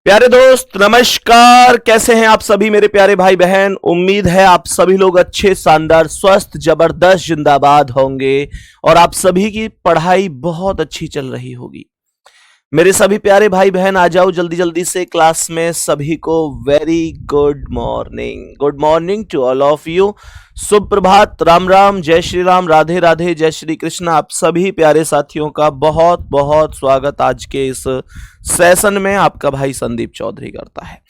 प्यारे दोस्त नमस्कार। कैसे हैं आप सभी मेरे प्यारे भाई बहन। उम्मीद है आप सभी लोग अच्छे, शानदार, स्वस्थ, जबरदस्त, जिंदाबाद होंगे और आप सभी की पढ़ाई बहुत अच्छी चल रही होगी। मेरे सभी प्यारे भाई बहन आ जाओ जल्दी जल्दी से क्लास में। सभी को very good morning. Good morning to all of you. शुभ प्रभात, राम राम, जय श्री राम, राधे राधे, जय श्री कृष्ण। आप सभी प्यारे साथियों का बहुत बहुत स्वागत आज के इस सेशन में आपका भाई संदीप चौधरी करता है।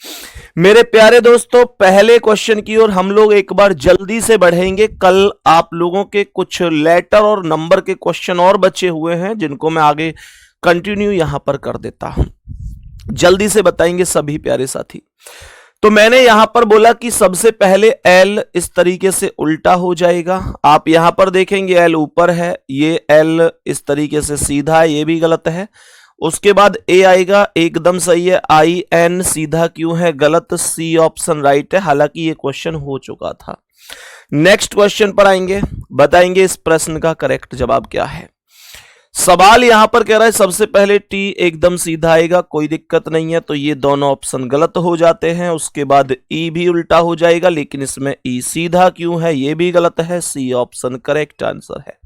मेरे प्यारे दोस्तों, पहले क्वेश्चन की ओर हम लोग एक बार जल्दी से बढ़ेंगे। कल आप लोगों के कुछ लेटर और नंबर के क्वेश्चन और बचे हुए हैं जिनको मैं आगे कंटिन्यू यहां पर कर देता हूं। जल्दी से बताएंगे सभी प्यारे साथी। तो मैंने यहां पर बोला कि सबसे पहले एल इस तरीके से उल्टा हो जाएगा। आप यहां पर देखेंगे एल ऊपर है, ये एल इस तरीके से सीधा है, ये भी गलत है। उसके बाद ए आएगा, एकदम सही है। आई एन सीधा क्यों है? गलत। सी ऑप्शन राइट है, हालांकि ये क्वेश्चन हो चुका था। नेक्स्ट क्वेश्चन पर आएंगे, बताएंगे इस प्रश्न का करेक्ट जवाब क्या है। सवाल यहां पर कह रहा है सबसे पहले टी एकदम सीधा आएगा, कोई दिक्कत नहीं है, तो ये दोनों ऑप्शन गलत हो जाते हैं। उसके बाद ई भी उल्टा हो जाएगा, लेकिन इसमें ई सीधा क्यों है? ये भी गलत है। सी ऑप्शन करेक्ट आंसर है।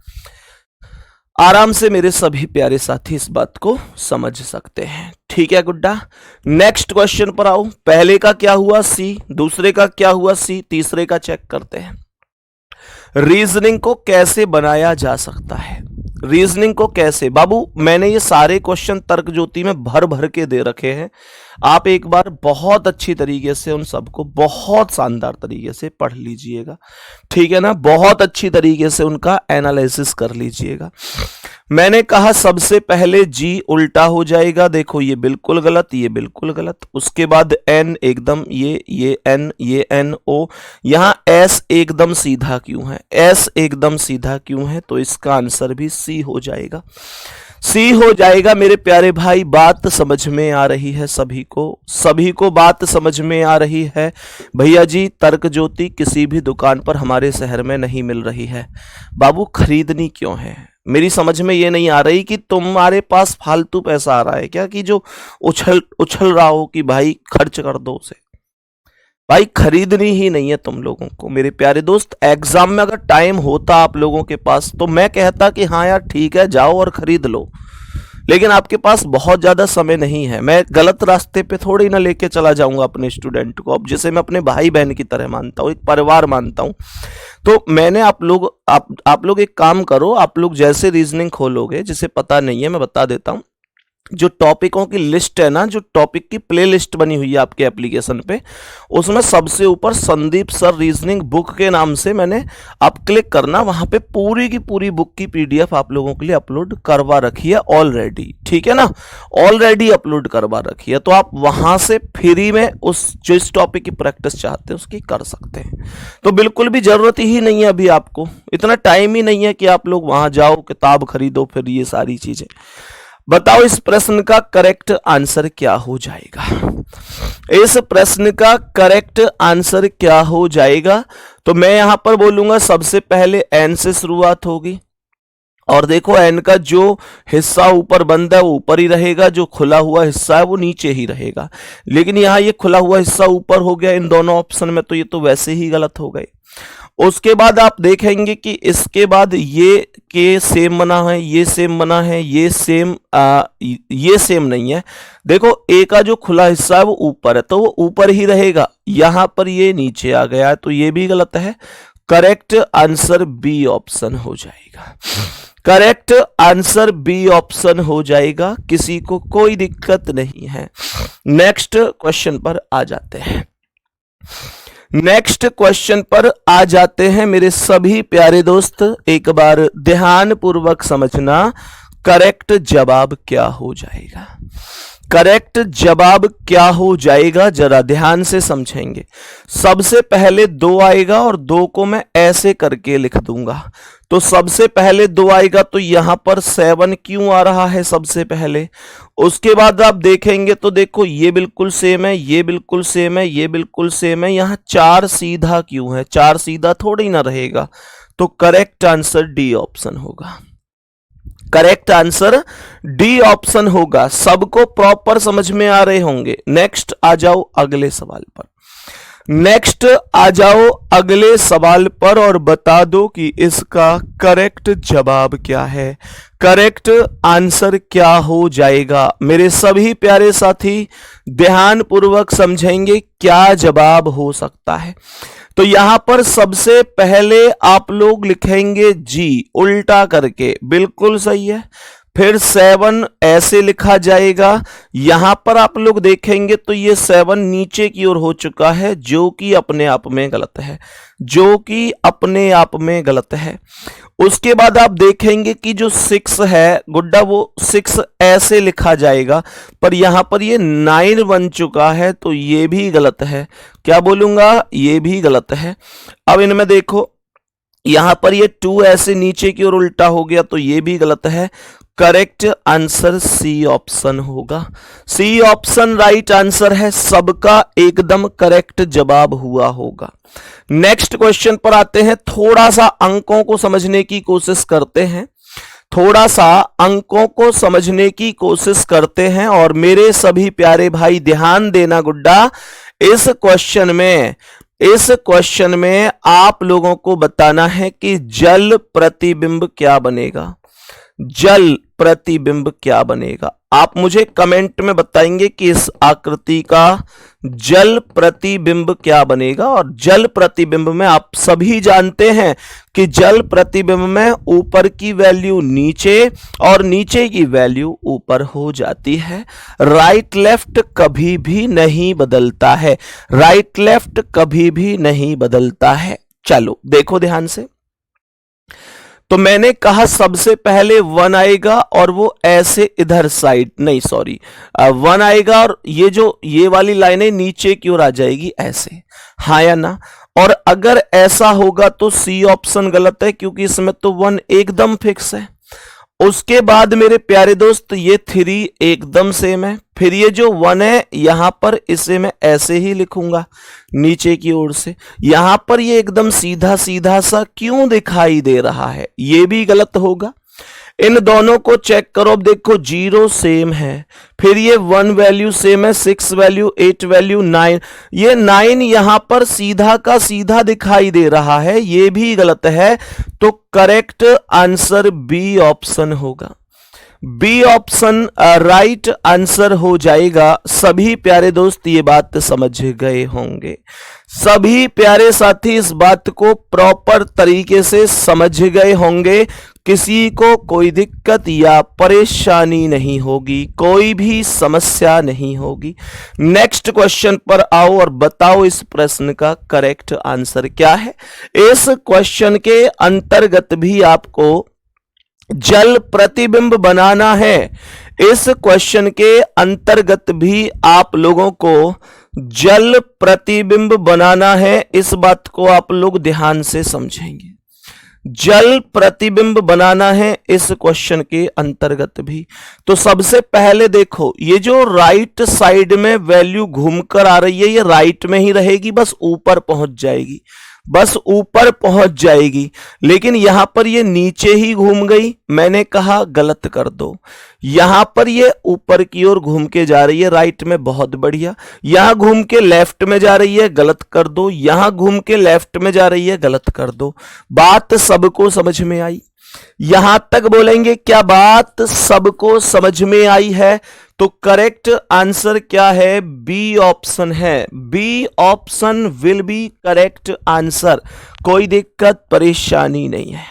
आराम से मेरे सभी प्यारे साथी इस बात को समझ सकते हैं, ठीक है गुड्डा। नेक्स्ट क्वेश्चन पर आओ। पहले का क्या हुआ? सी। दूसरे का क्या हुआ? सी। तीसरे का चेक करते हैं। रीजनिंग को कैसे बनाया जा सकता है? रीजनिंग को कैसे? बाबू मैंने ये सारे क्वेश्चन तर्क ज्योति में भर भर के दे रखे हैं। आप एक बार बहुत अच्छी तरीके से उन सबको बहुत शानदार तरीके से पढ़ लीजिएगा, ठीक है ना। बहुत अच्छी तरीके से उनका एनालिसिस कर लीजिएगा। मैंने कहा सबसे पहले जी उल्टा हो जाएगा, देखो ये बिल्कुल गलत, ये बिल्कुल गलत। उसके बाद एन एकदम, ये एन ओ। यहां एस एकदम सीधा क्यों है? एस एकदम सीधा क्यों है? तो इसका आंसर भी सी हो जाएगा। सी हो जाएगा मेरे प्यारे भाई। बात समझ में आ रही है सभी को बात समझ में आ रही है। भैया जी तर्क ज्योति किसी भी दुकान पर हमारे शहर में नहीं मिल रही है। बाबू खरीदनी क्यों है? मेरी समझ में ये नहीं आ रही कि तुम्हारे पास फालतू पैसा आ रहा है क्या, कि जो उछल रहा हो कि भाई खर्च कर दो उसे। भाई खरीदनी ही नहीं है तुम लोगों को मेरे प्यारे दोस्त। एग्जाम में अगर टाइम होता आप लोगों के पास तो मैं कहता कि हाँ यार ठीक है जाओ और खरीद लो, लेकिन आपके पास बहुत ज्यादा समय नहीं है। मैं गलत रास्ते पे थोड़ी ना लेके चला जाऊंगा अपने स्टूडेंट को, अब जिसे मैं अपने भाई बहन की तरह मानता हूँ, एक परिवार मानता हूँ। तो मैंने आप लोग एक काम करो, आप लोग जैसे रीजनिंग खोलोगे, जिसे पता नहीं है मैं बता देता हूँ, जो टॉपिकों की लिस्ट है ना, जो टॉपिक की प्ले लिस्ट बनी हुई है आपके एप्लीकेशन पे, उसमें सबसे ऊपर संदीप सर रीजनिंग बुक के नाम से मैंने, आप क्लिक करना, वहां पे पूरी की पूरी बुक की पीडीएफ आप लोगों के लिए अपलोड करवा रखी है ऑलरेडी, ठीक है ना। ऑलरेडी अपलोड करवा रखी है, तो आप वहां से फ्री में उस जिस टॉपिक की प्रैक्टिस चाहते हैं उसकी कर सकते हैं। तो बिल्कुल भी जरूरत ही नहीं है, अभी आपको इतना टाइम ही नहीं है कि आप लोग वहां जाओ किताब खरीदो फिर ये सारी चीजें। बताओ इस प्रश्न का करेक्ट आंसर क्या हो जाएगा? इस प्रश्न का करेक्ट आंसर क्या हो जाएगा? तो मैं यहां पर बोलूंगा सबसे पहले एन से शुरुआत होगी, और देखो एन का जो हिस्सा ऊपर बंद है वो ऊपर ही रहेगा, जो खुला हुआ हिस्सा है वो नीचे ही रहेगा। लेकिन यहाँ ये खुला हुआ हिस्सा ऊपर हो गया इन दोनों ऑप्शन में, तो ये तो वैसे ही गलत हो गए। उसके बाद आप देखेंगे कि इसके बाद ये के सेम बना है, ये सेम बना है, ये सेम नहीं है। देखो ए का जो खुला हिस्सा है वो ऊपर है, तो वो ऊपर ही रहेगा। यहां पर ये नीचे आ गया है, तो ये भी गलत है। करेक्ट आंसर बी ऑप्शन हो जाएगा। करेक्ट आंसर बी ऑप्शन हो जाएगा, किसी को कोई दिक्कत नहीं है। नेक्स्ट क्वेश्चन पर आ जाते हैं। नेक्स्ट क्वेश्चन पर आ जाते हैं मेरे सभी प्यारे दोस्त। एक बार ध्यान पूर्वक समझना, करेक्ट जवाब क्या हो जाएगा? करेक्ट जवाब क्या हो जाएगा जरा ध्यान से समझेंगे। सबसे पहले 2 आएगा और 2 को मैं ऐसे करके लिख दूंगा। तो सबसे पहले 2 आएगा, तो यहां पर 7 क्यों आ रहा है सबसे पहले। उसके बाद आप देखेंगे तो देखो ये बिल्कुल सेम है, ये बिल्कुल सेम है, ये बिल्कुल सेम है। यहां 4 सीधा क्यों है? 4 सीधा थोड़ी ना रहेगा, तो करेक्ट आंसर डी ऑप्शन होगा। करेक्ट आंसर डी ऑप्शन होगा। सबको प्रॉपर समझ में आ रहे होंगे। नेक्स्ट आ जाओ अगले सवाल पर। नेक्स्ट आ जाओ अगले सवाल पर और बता दो कि इसका करेक्ट जवाब क्या है, करेक्ट आंसर क्या हो जाएगा। मेरे सभी प्यारे साथी ध्यान पूर्वक समझेंगे क्या जवाब हो सकता है। तो यहां पर सबसे पहले आप लोग लिखेंगे जी उल्टा करके, बिल्कुल सही है। फिर 7 ऐसे लिखा जाएगा। यहां पर आप लोग देखेंगे तो ये 7 नीचे की ओर हो चुका है, जो कि अपने आप में गलत है, जो कि अपने आप में गलत है। उसके बाद आप देखेंगे कि जो 6 है गुड्डा, वो 6 ऐसे लिखा जाएगा, पर यहां पर ये 9 बन चुका है, तो ये भी गलत है। क्या बोलूंगा, ये भी गलत है। अब इनमें देखो, यहां पर ये 2 ऐसे नीचे की ओर उल्टा हो गया, तो ये भी गलत है। करेक्ट आंसर सी ऑप्शन होगा। सी ऑप्शन राइट आंसर है, सबका एकदम करेक्ट जवाब हुआ होगा। नेक्स्ट क्वेश्चन पर आते हैं। थोड़ा सा अंकों को समझने की कोशिश करते हैं, थोड़ा सा अंकों को समझने की कोशिश करते हैं। और मेरे सभी प्यारे भाई ध्यान देना गुड्डा, इस क्वेश्चन में आप लोगों को बताना है कि जल प्रतिबिंब क्या बनेगा। जल प्रतिबिंब क्या बनेगा, आप मुझे कमेंट में बताएंगे कि इस आकृति का जल प्रतिबिंब क्या बनेगा। और जल प्रतिबिंब में आप सभी जानते हैं कि जल प्रतिबिंब में ऊपर की वैल्यू नीचे और नीचे की वैल्यू ऊपर हो जाती है। राइट लेफ्ट कभी भी नहीं बदलता है, राइट लेफ्ट कभी भी नहीं बदलता है। चलो देखो ध्यान से। तो मैंने कहा सबसे पहले 1 आएगा और वो ऐसे इधर साइड, नहीं सॉरी, 1 आएगा और ये वाली लाइनें नीचे की ओर आ जाएगी ऐसे, हाँ या ना। और अगर ऐसा होगा तो सी ऑप्शन गलत है, क्योंकि इसमें तो 1 एकदम फिक्स है। उसके बाद मेरे प्यारे दोस्त ये 3 एकदम सेम है। फिर ये जो 1 है यहां पर इसे मैं ऐसे ही लिखूंगा नीचे की ओर से। यहां पर ये एकदम सीधा सीधा सा क्यों दिखाई दे रहा है, ये भी गलत होगा। इन दोनों को चेक करो, अब देखो 0 सेम है, फिर ये 1 वैल्यू सेम है, 6 वैल्यू, 8 वैल्यू, 9, ये 9 यहां पर सीधा का सीधा दिखाई दे रहा है, ये भी गलत है। तो करेक्ट आंसर बी ऑप्शन होगा। बी ऑप्शन राइट आंसर हो जाएगा। सभी प्यारे दोस्त ये बात समझ गए होंगे, सभी प्यारे साथी इस बात को प्रॉपर तरीके से समझ गए होंगे। किसी को कोई दिक्कत या परेशानी नहीं होगी, कोई भी समस्या नहीं होगी। नेक्स्ट क्वेश्चन पर आओ और बताओ इस प्रश्न का करेक्ट आंसर क्या है। इस क्वेश्चन के अंतर्गत भी आपको जल प्रतिबिंब बनाना है। इस क्वेश्चन के अंतर्गत भी आप लोगों को जल प्रतिबिंब बनाना है। इस बात को आप लोग ध्यान से समझेंगे, जल प्रतिबिंब बनाना है इस क्वेश्चन के अंतर्गत भी। तो सबसे पहले देखो, ये जो राइट साइड में वैल्यू घूमकर आ रही है, ये राइट में ही रहेगी, बस ऊपर पहुंच जाएगी, बस ऊपर पहुंच जाएगी। लेकिन यहां पर ये नीचे ही घूम गई, मैंने कहा गलत कर दो। यहां पर ये ऊपर की ओर घूम के जा रही है राइट में, बहुत बढ़िया। यहां घूम के लेफ्ट में जा रही है, गलत कर दो। यहां घूम के लेफ्ट में जा रही है, गलत कर दो। बात सबको समझ में आई? यहां तक बोलेंगे क्या बात सबको समझ में आई है? तो करेक्ट आंसर क्या है? बी ऑप्शन है। B option will be correct answer. कोई दिक्कत परेशानी नहीं है,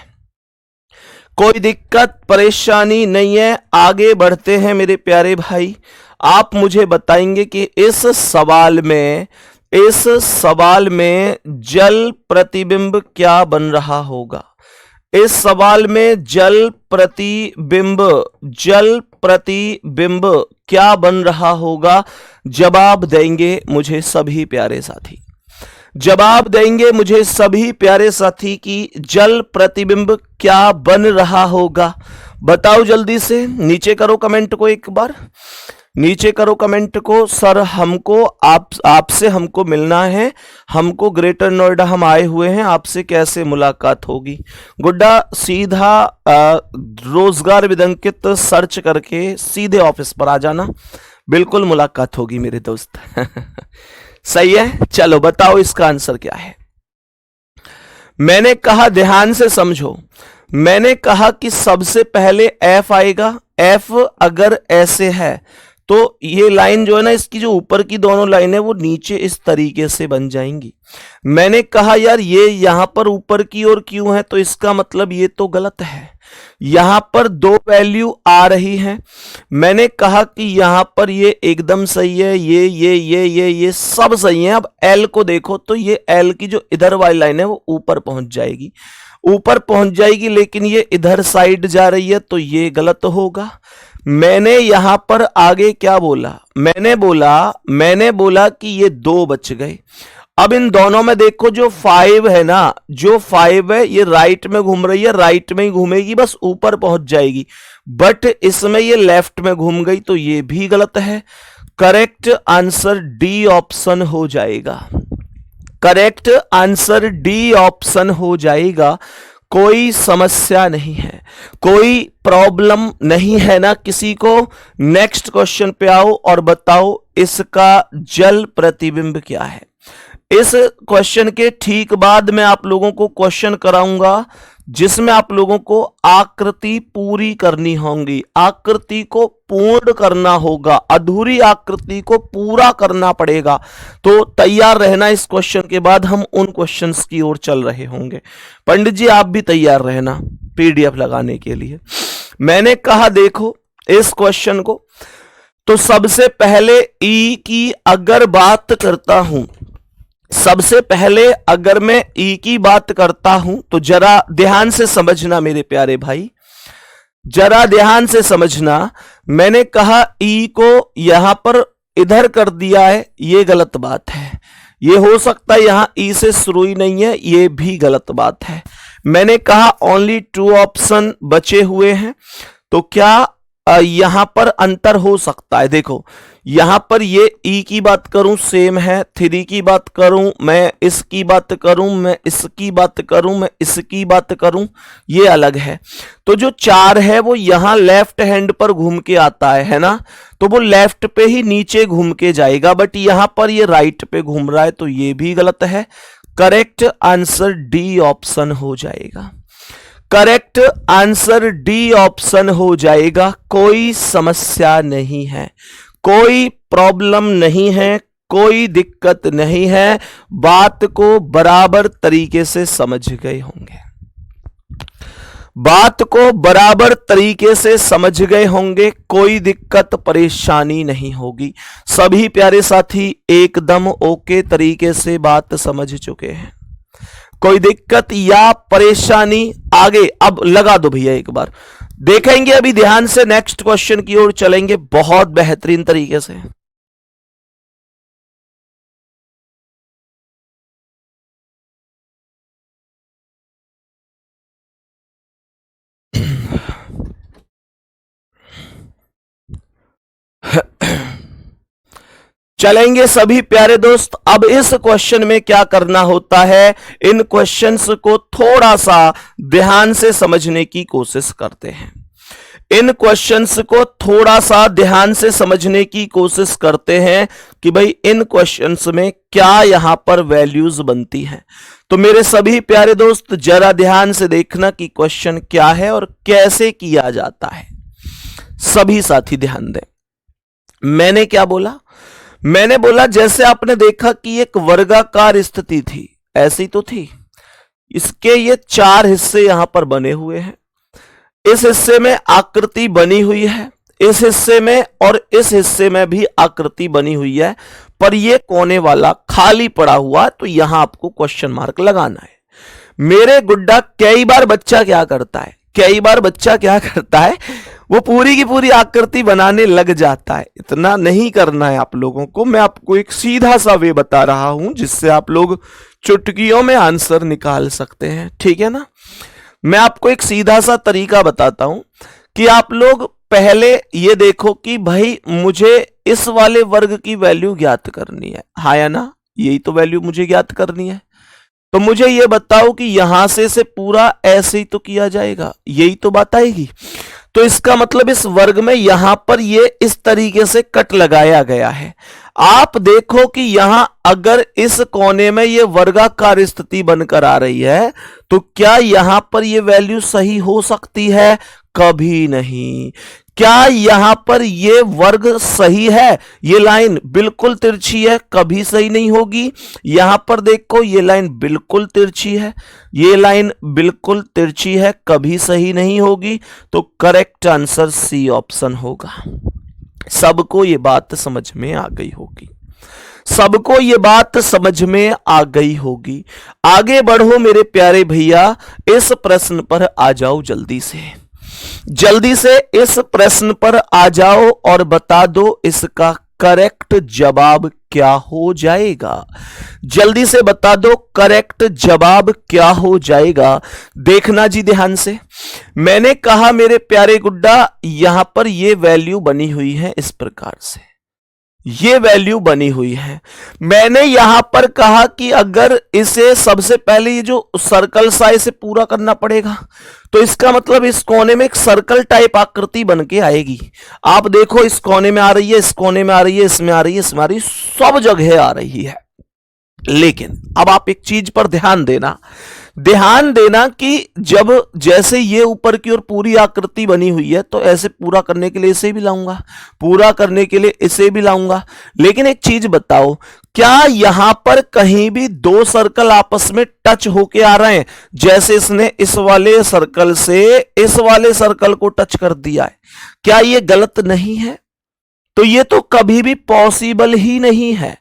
कोई दिक्कत परेशानी नहीं है। आगे बढ़ते हैं मेरे प्यारे भाई। आप मुझे बताएंगे कि इस सवाल में जल प्रतिबिंब क्या बन रहा होगा। इस सवाल में जल प्रतिबिंब क्या बन रहा होगा? जवाब देंगे मुझे सभी प्यारे साथी, जवाब देंगे मुझे सभी प्यारे साथी कि जल प्रतिबिंब क्या बन रहा होगा। बताओ जल्दी से, नीचे करो कमेंट को एक बार। नीचे करो कमेंट को, सर हमको आपसे हमको मिलना है, हमको ग्रेटर नोएडा हम आए हुए हैं, आपसे कैसे मुलाकात होगी। गुड्डा सीधा रोजगार विदंकित सर्च करके सीधे ऑफिस पर आ जाना, बिल्कुल मुलाकात होगी मेरे दोस्त। सही है, चलो बताओ इसका आंसर क्या है। मैंने कहा ध्यान से समझो, मैंने कहा कि सबसे पहले एफ आएगा। एफ अगर ऐसे है तो ये लाइन जो है ना, इसकी जो ऊपर की दोनों लाइन है वो नीचे इस तरीके से बन जाएंगी। मैंने कहा यार ये यहां पर ऊपर की ओर क्यों है, तो इसका मतलब ये तो गलत है, यहां पर दो वैल्यू आ रही हैं। मैंने कहा कि यहां पर ये एकदम सही है, ये सब सही है। अब एल को देखो तो ये एल की जो इधर वाली लाइन है वो ऊपर पहुंच जाएगी, ऊपर पहुंच जाएगी, लेकिन ये इधर साइड जा रही है तो ये गलत होगा। मैंने यहां पर आगे क्या बोला, मैंने बोला कि ये दो बच गए। अब इन दोनों में देखो जो 5 है ना, जो 5 है ये राइट में घूम रही है, राइट में ही घूमेगी, बस ऊपर पहुंच जाएगी। बट इसमें ये लेफ्ट में घूम गई तो ये भी गलत है। करेक्ट आंसर डी ऑप्शन हो जाएगा, करेक्ट आंसर डी ऑप्शन हो जाएगा। कोई समस्या नहीं है, कोई प्रॉब्लम नहीं है ना किसी को। नेक्स्ट क्वेश्चन पे आओ और बताओ इसका जल प्रतिबिंब क्या है। इस क्वेश्चन के ठीक बाद मैं आप लोगों को क्वेश्चन कराऊंगा जिसमें आप लोगों को आकृति पूरी करनी होगी, आकृति को पूर्ण करना होगा, अधूरी आकृति को पूरा करना पड़ेगा। तो तैयार रहना, इस क्वेश्चन के बाद हम उन क्वेश्चंस की ओर चल रहे होंगे। पंडित जी आप भी तैयार रहना पीडीएफ लगाने के लिए। मैंने कहा देखो इस क्वेश्चन को, तो सबसे पहले ई की अगर बात करता हूं, सबसे पहले अगर मैं ई की बात करता हूं तो जरा ध्यान से समझना मेरे प्यारे भाई, जरा ध्यान से समझना। मैंने कहा ई को यहां पर इधर कर दिया है, ये गलत बात है। ये हो सकता है यहां ई से शुरू ही नहीं है, ये भी गलत बात है। मैंने कहा ओनली 2 ऑप्शन बचे हुए हैं, तो क्या यहां पर अंतर हो सकता है। देखो यहां पर ये ई की बात करूं सेम है, 3 की बात करूं, मैं इसकी बात करूं, मैं इसकी बात करूं, मैं इसकी बात करूं, ये अलग है। तो जो 4 है वो यहां लेफ्ट हैंड पर घूम के आता है ना, तो वो लेफ्ट पे ही नीचे घूम के जाएगा, बट यहां पर ये राइट पे घूम रहा है तो ये भी गलत है। करेक्ट आंसर डी ऑप्शन हो जाएगा, करेक्ट आंसर डी ऑप्शन हो जाएगा। कोई समस्या नहीं है, कोई प्रॉब्लम नहीं है, कोई दिक्कत नहीं है, बात को बराबर तरीके से समझ गए होंगे, बात को बराबर तरीके से समझ गए होंगे, कोई दिक्कत परेशानी नहीं होगी। सभी प्यारे साथी एकदम ओके तरीके से बात समझ चुके हैं, कोई दिक्कत या परेशानी आगे। अब लगा दो भैया एक बार, देखेंगे अभी ध्यान से, नेक्स्ट क्वेश्चन की ओर चलेंगे बहुत बेहतरीन तरीके से। चलेंगे सभी प्यारे दोस्त। अब इस क्वेश्चन में क्या करना होता है, इन क्वेश्चंस को थोड़ा सा ध्यान से समझने की कोशिश करते हैं, इन क्वेश्चंस को थोड़ा सा ध्यान से समझने की कोशिश करते हैं कि भाई इन क्वेश्चंस में क्या यहां पर वैल्यूज बनती हैं। तो मेरे सभी प्यारे दोस्त जरा ध्यान से देखना कि क्वेश्चन क्या है और कैसे किया जाता है। सभी साथी ध्यान दें। मैंने क्या बोला, मैंने बोला जैसे आपने देखा कि एक वर्गाकार स्थिति थी, ऐसी तो थी, इसके ये 4 हिस्से यहां पर बने हुए हैं, इस हिस्से में आकृति बनी हुई है, इस हिस्से में और इस हिस्से में भी आकृति बनी हुई है, पर ये कोने वाला खाली पड़ा हुआ, तो यहां आपको क्वेश्चन मार्क लगाना है। मेरे गुड्डा कई बार बच्चा क्या करता है, कई बार बच्चा क्या करता है, वो पूरी की पूरी आकृति बनाने लग जाता है। इतना नहीं करना है आप लोगों को, मैं आपको एक सीधा सा वे बता रहा हूं जिससे आप लोग चुटकियों में आंसर निकाल सकते हैं, ठीक है ना। मैं आपको एक सीधा सा तरीका बताता हूं कि आप लोग पहले ये देखो कि भाई मुझे इस वाले वर्ग की वैल्यू ज्ञात करनी है, हाँ या ना, यही तो वैल्यू मुझे ज्ञात करनी है। तो मुझे ये बताओ कि यहां से पूरा ऐसे ही तो किया जाएगा, यही तो बात आएगी। तो इसका मतलब इस वर्ग में यहां पर ये इस तरीके से कट लगाया गया है। आप देखो कि यहां अगर इस कोने में ये वर्गाकार स्थिति बनकर आ रही है तो क्या यहां पर ये वैल्यू सही हो सकती है? कभी नहीं। क्या यहां पर ये वर्ग सही है? ये लाइन बिल्कुल तिरछी है, कभी सही नहीं होगी। यहां पर देखो ये लाइन बिल्कुल तिरछी है, ये लाइन बिल्कुल तिरछी है, कभी सही नहीं होगी। तो करेक्ट आंसर सी ऑप्शन होगा। सबको ये बात समझ में आ गई होगी, सबको ये बात समझ में आ गई होगी। आगे बढ़ो मेरे प्यारे भैया, इस प्रश्न पर आ जाओ जल्दी से, जल्दी से इस प्रश्न पर आ जाओ और बता दो इसका करेक्ट जवाब क्या हो जाएगा। जल्दी से बता दो करेक्ट जवाब क्या हो जाएगा। देखना जी ध्यान से, मैंने कहा मेरे प्यारे गुड्डा यहां पर ये वैल्यू बनी हुई है, इस प्रकार से ये वैल्यू बनी हुई है। मैंने यहां पर कहा कि अगर इसे सबसे पहले ये जो सर्कल सा इसे पूरा करना पड़ेगा, तो इसका मतलब इस कोने में एक सर्कल टाइप आकृति बन के आएगी। आप देखो इस कोने में आ रही है, इस कोने में आ रही है, इसमें आ रही है, इसमें आ रही है, सब जगह आ रही है। लेकिन अब आप एक चीज पर ध्यान देना, ध्यान देना कि जब जैसे ये ऊपर की ओर पूरी आकृति बनी हुई है तो ऐसे पूरा करने के लिए इसे भी लाऊंगा, पूरा करने के लिए इसे भी लाऊंगा। लेकिन एक चीज बताओ, क्या यहां पर कहीं भी दो सर्कल आपस में टच होके आ रहे हैं? जैसे इसने इस वाले सर्कल से इस वाले सर्कल को टच कर दिया है, क्या ये गलत नहीं है? तो ये तो कभी भी पॉसिबल ही नहीं है।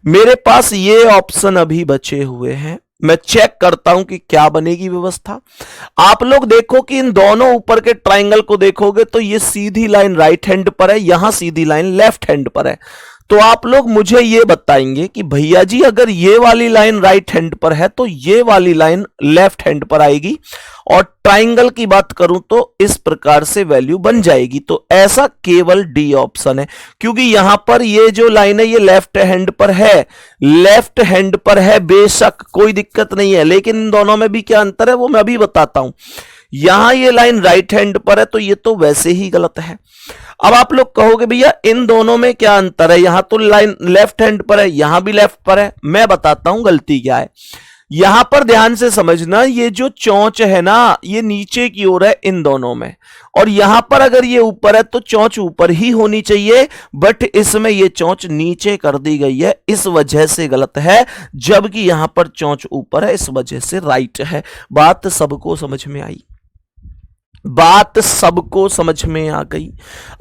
मेरे पास ये ऑप्शन अभी बचे हुए हैं, मैं चेक करता हूं कि क्या बनेगी व्यवस्था। आप लोग देखो कि इन दोनों ऊपर के ट्राइंगल को देखोगे तो ये सीधी लाइन राइट हैंड पर है, यहां सीधी लाइन लेफ्ट हैंड पर है। तो आप लोग मुझे ये बताएंगे कि भैया जी अगर ये वाली लाइन राइट हैंड पर है तो ये वाली लाइन लेफ्ट हैंड पर आएगी, और ट्राइंगल की बात करूं तो इस प्रकार से वैल्यू बन जाएगी। तो ऐसा केवल डी ऑप्शन है, क्योंकि यहां पर ये जो लाइन है ये लेफ्ट हैंड पर है, लेफ्ट हैंड पर है, बेशक कोई दिक्कत नहीं है। लेकिन इन दोनों में भी क्या अंतर है वो मैं अभी बताता हूं। यहां ये लाइन राइट हैंड पर है तो ये तो वैसे ही गलत है। अब आप लोग कहोगे भैया इन दोनों में क्या अंतर है, यहां तो लाइन लेफ्ट हैंड पर है, यहां भी लेफ्ट पर है। मैं बताता हूं गलती क्या है। यहां पर ध्यान से समझना, ये जो चोंच है ना ये नीचे की ओर है इन दोनों में, और यहां पर अगर ये ऊपर है तो चोंच ऊपर ही होनी चाहिए, बट इसमें ये चोंच नीचे कर दी गई है, इस वजह से गलत है। जबकि यहां पर चोंच ऊपर है, इस वजह से राइट है। बात सबको समझ में आई, बात सबको समझ में आ गई।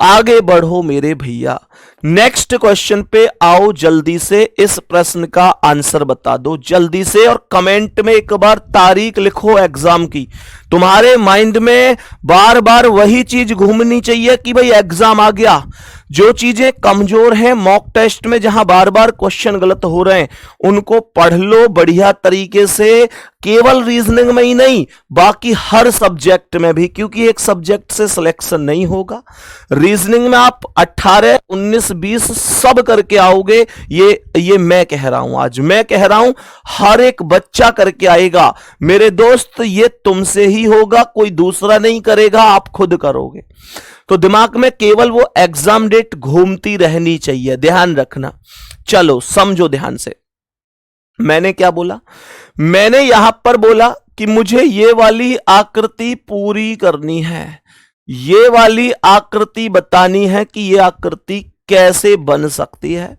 आगे बढ़ो मेरे भैया, नेक्स्ट क्वेश्चन पे आओ। जल्दी से इस प्रश्न का आंसर बता दो जल्दी से, और कमेंट में एक बार तारीख लिखो एग्जाम की। तुम्हारे माइंड में बार बार वही चीज घूमनी चाहिए कि भाई एग्जाम आ गया। जो चीजें कमजोर हैं मॉक टेस्ट में, जहां बार बार क्वेश्चन गलत हो रहे हैं, उनको पढ़ लो बढ़िया तरीके से, केवल रीजनिंग में ही नहीं बाकी हर सब्जेक्ट में भी, क्योंकि एक सब्जेक्ट से सिलेक्शन नहीं होगा। रीजनिंग में आप 18, 19, 20 सब करके आओगे, ये मैं कह रहा हूं, आज मैं कह रहा हूं हर एक बच्चा करके आएगा मेरे दोस्त। ये तुमसे ही होगा, कोई दूसरा नहीं करेगा, आप खुद करोगे। तो दिमाग में केवल वो एग्जाम डेट घूमती रहनी चाहिए, ध्यान रखना। चलो समझो ध्यान से, मैंने क्या बोला, मैंने यहां पर बोला कि मुझे ये वाली आकृति पूरी करनी है, ये वाली आकृति बतानी है कि ये आकृति कैसे बन सकती है।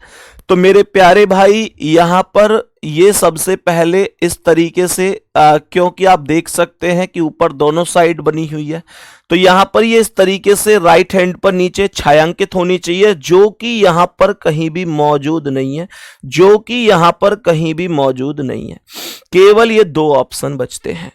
तो मेरे प्यारे भाई यहां पर ये सबसे पहले इस तरीके से क्योंकि आप देख सकते हैं कि ऊपर दोनों साइड बनी हुई है, तो यहां पर ये इस तरीके से राइट हैंड पर नीचे छायांकित होनी चाहिए, जो कि यहां पर कहीं भी मौजूद नहीं है, जो कि यहां पर कहीं भी मौजूद नहीं है। केवल ये दो ऑप्शन बचते हैं।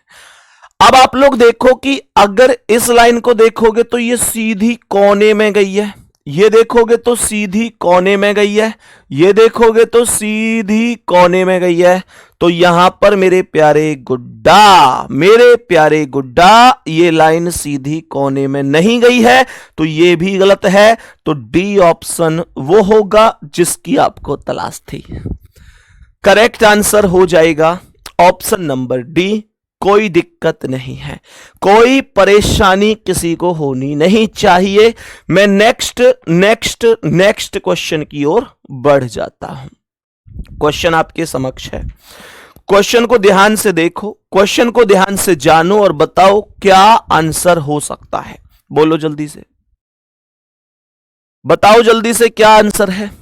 अब आप लोग देखो कि अगर इस लाइन को देखोगे तो ये सीधी कोने में गई है, ये देखोगे तो सीधी कोने में गई है, ये देखोगे तो सीधी कोने में गई है। तो यहां पर मेरे प्यारे गुड्डा, मेरे प्यारे गुड्डा, ये लाइन सीधी कोने में नहीं गई है, तो ये भी गलत है। तो डी ऑप्शन वो होगा जिसकी आपको तलाश थी। करेक्ट आंसर हो जाएगा ऑप्शन नंबर डी। कोई दिक्कत नहीं है, कोई परेशानी किसी को होनी नहीं चाहिए। मैं नेक्स्ट नेक्स्ट नेक्स्ट क्वेश्चन की ओर बढ़ जाता हूं। क्वेश्चन आपके समक्ष है, क्वेश्चन को ध्यान से देखो, क्वेश्चन को ध्यान से जानो और बताओ क्या आंसर हो सकता है। बोलो जल्दी से, बताओ जल्दी से क्या आंसर है।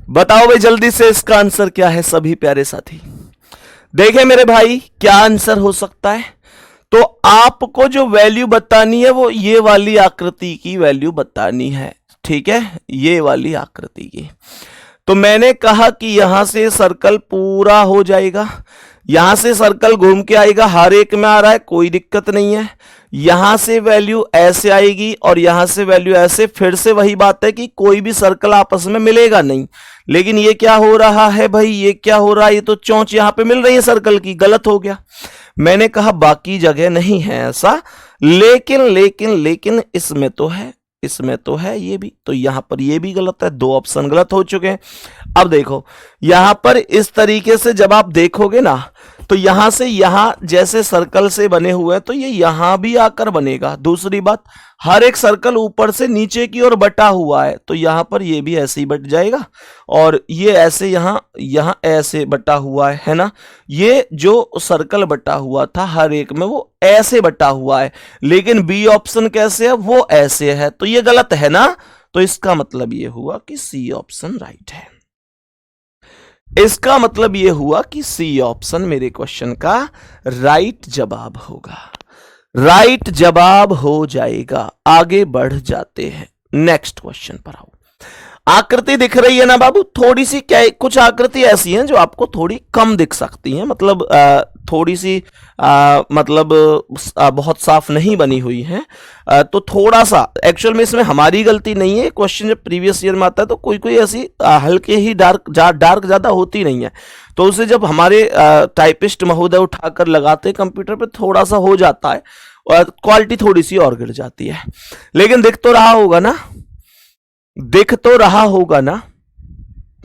बताओ भाई जल्दी से इसका आंसर क्या है सभी प्यारे साथी। देखें मेरे भाई क्या आंसर हो सकता है। तो आपको जो वैल्यू बतानी है वो ये वाली आकृति की वैल्यू बतानी है, ठीक है, ये वाली आकृति की। तो मैंने कहा कि यहां से सर्कल पूरा हो जाएगा, यहां से सर्कल घूम के आएगा, हर एक में आ रहा है, कोई दिक्कत नहीं है। यहां से वैल्यू ऐसे आएगी और यहां से वैल्यू ऐसे, फिर से वही बात है कि कोई भी सर्कल आपस में मिलेगा नहीं। लेकिन ये क्या हो रहा है भाई, ये क्या हो रहा है, ये तो चोंच यहां पे मिल रही है सर्कल की, गलत हो गया। मैंने कहा बाकी जगह नहीं है ऐसा, लेकिन लेकिन लेकिन इसमें तो है, इसमें तो है ये भी, तो यहां पर ये भी गलत है, दो ऑप्शन गलत हो चुके हैं। अब देखो यहां पर इस तरीके से जब आप देखोगे ना, तो यहां से यहां जैसे सर्कल से बने हुए हैं, तो ये यहां भी आकर बनेगा। दूसरी बात, हर एक सर्कल ऊपर से नीचे की ओर बटा हुआ है, तो यहां पर ये भी ऐसे ही बट जाएगा, और ये ऐसे यहां यहां ऐसे बटा हुआ है ना। ये जो सर्कल बटा हुआ था हर एक में वो ऐसे बटा हुआ है, लेकिन बी ऑप्शन कैसे है, वो ऐसे है, तो ये गलत है ना। तो इसका मतलब ये हुआ कि सी ऑप्शन राइट है। इसका मतलब यह हुआ कि सी ऑप्शन मेरे क्वेश्चन का राइट जवाब होगा, राइट जवाब हो जाएगा। आगे बढ़ जाते हैं, नेक्स्ट क्वेश्चन पर आओ। आकृति दिख रही है ना बाबू, थोड़ी सी क्या, कुछ आकृति ऐसी हैं जो आपको थोड़ी कम दिख सकती हैं, मतलब थोड़ी सी बहुत साफ नहीं बनी हुई है, तो थोड़ा सा एक्चुअल में इसमें हमारी गलती नहीं है। क्वेश्चन जब प्रीवियस ईयर में आता है तो कोई कोई ऐसी हल्के ही डार्क ज्यादा होती नहीं है, तो उसे जब हमारे टाइपिस्ट महोदय उठाकर लगाते हैं कंप्यूटर पे थोड़ा सा हो जाता है और क्वालिटी थोड़ी सी और गिर जाती है। लेकिन दिख तो रहा होगा ना, दिख तो रहा होगा ना।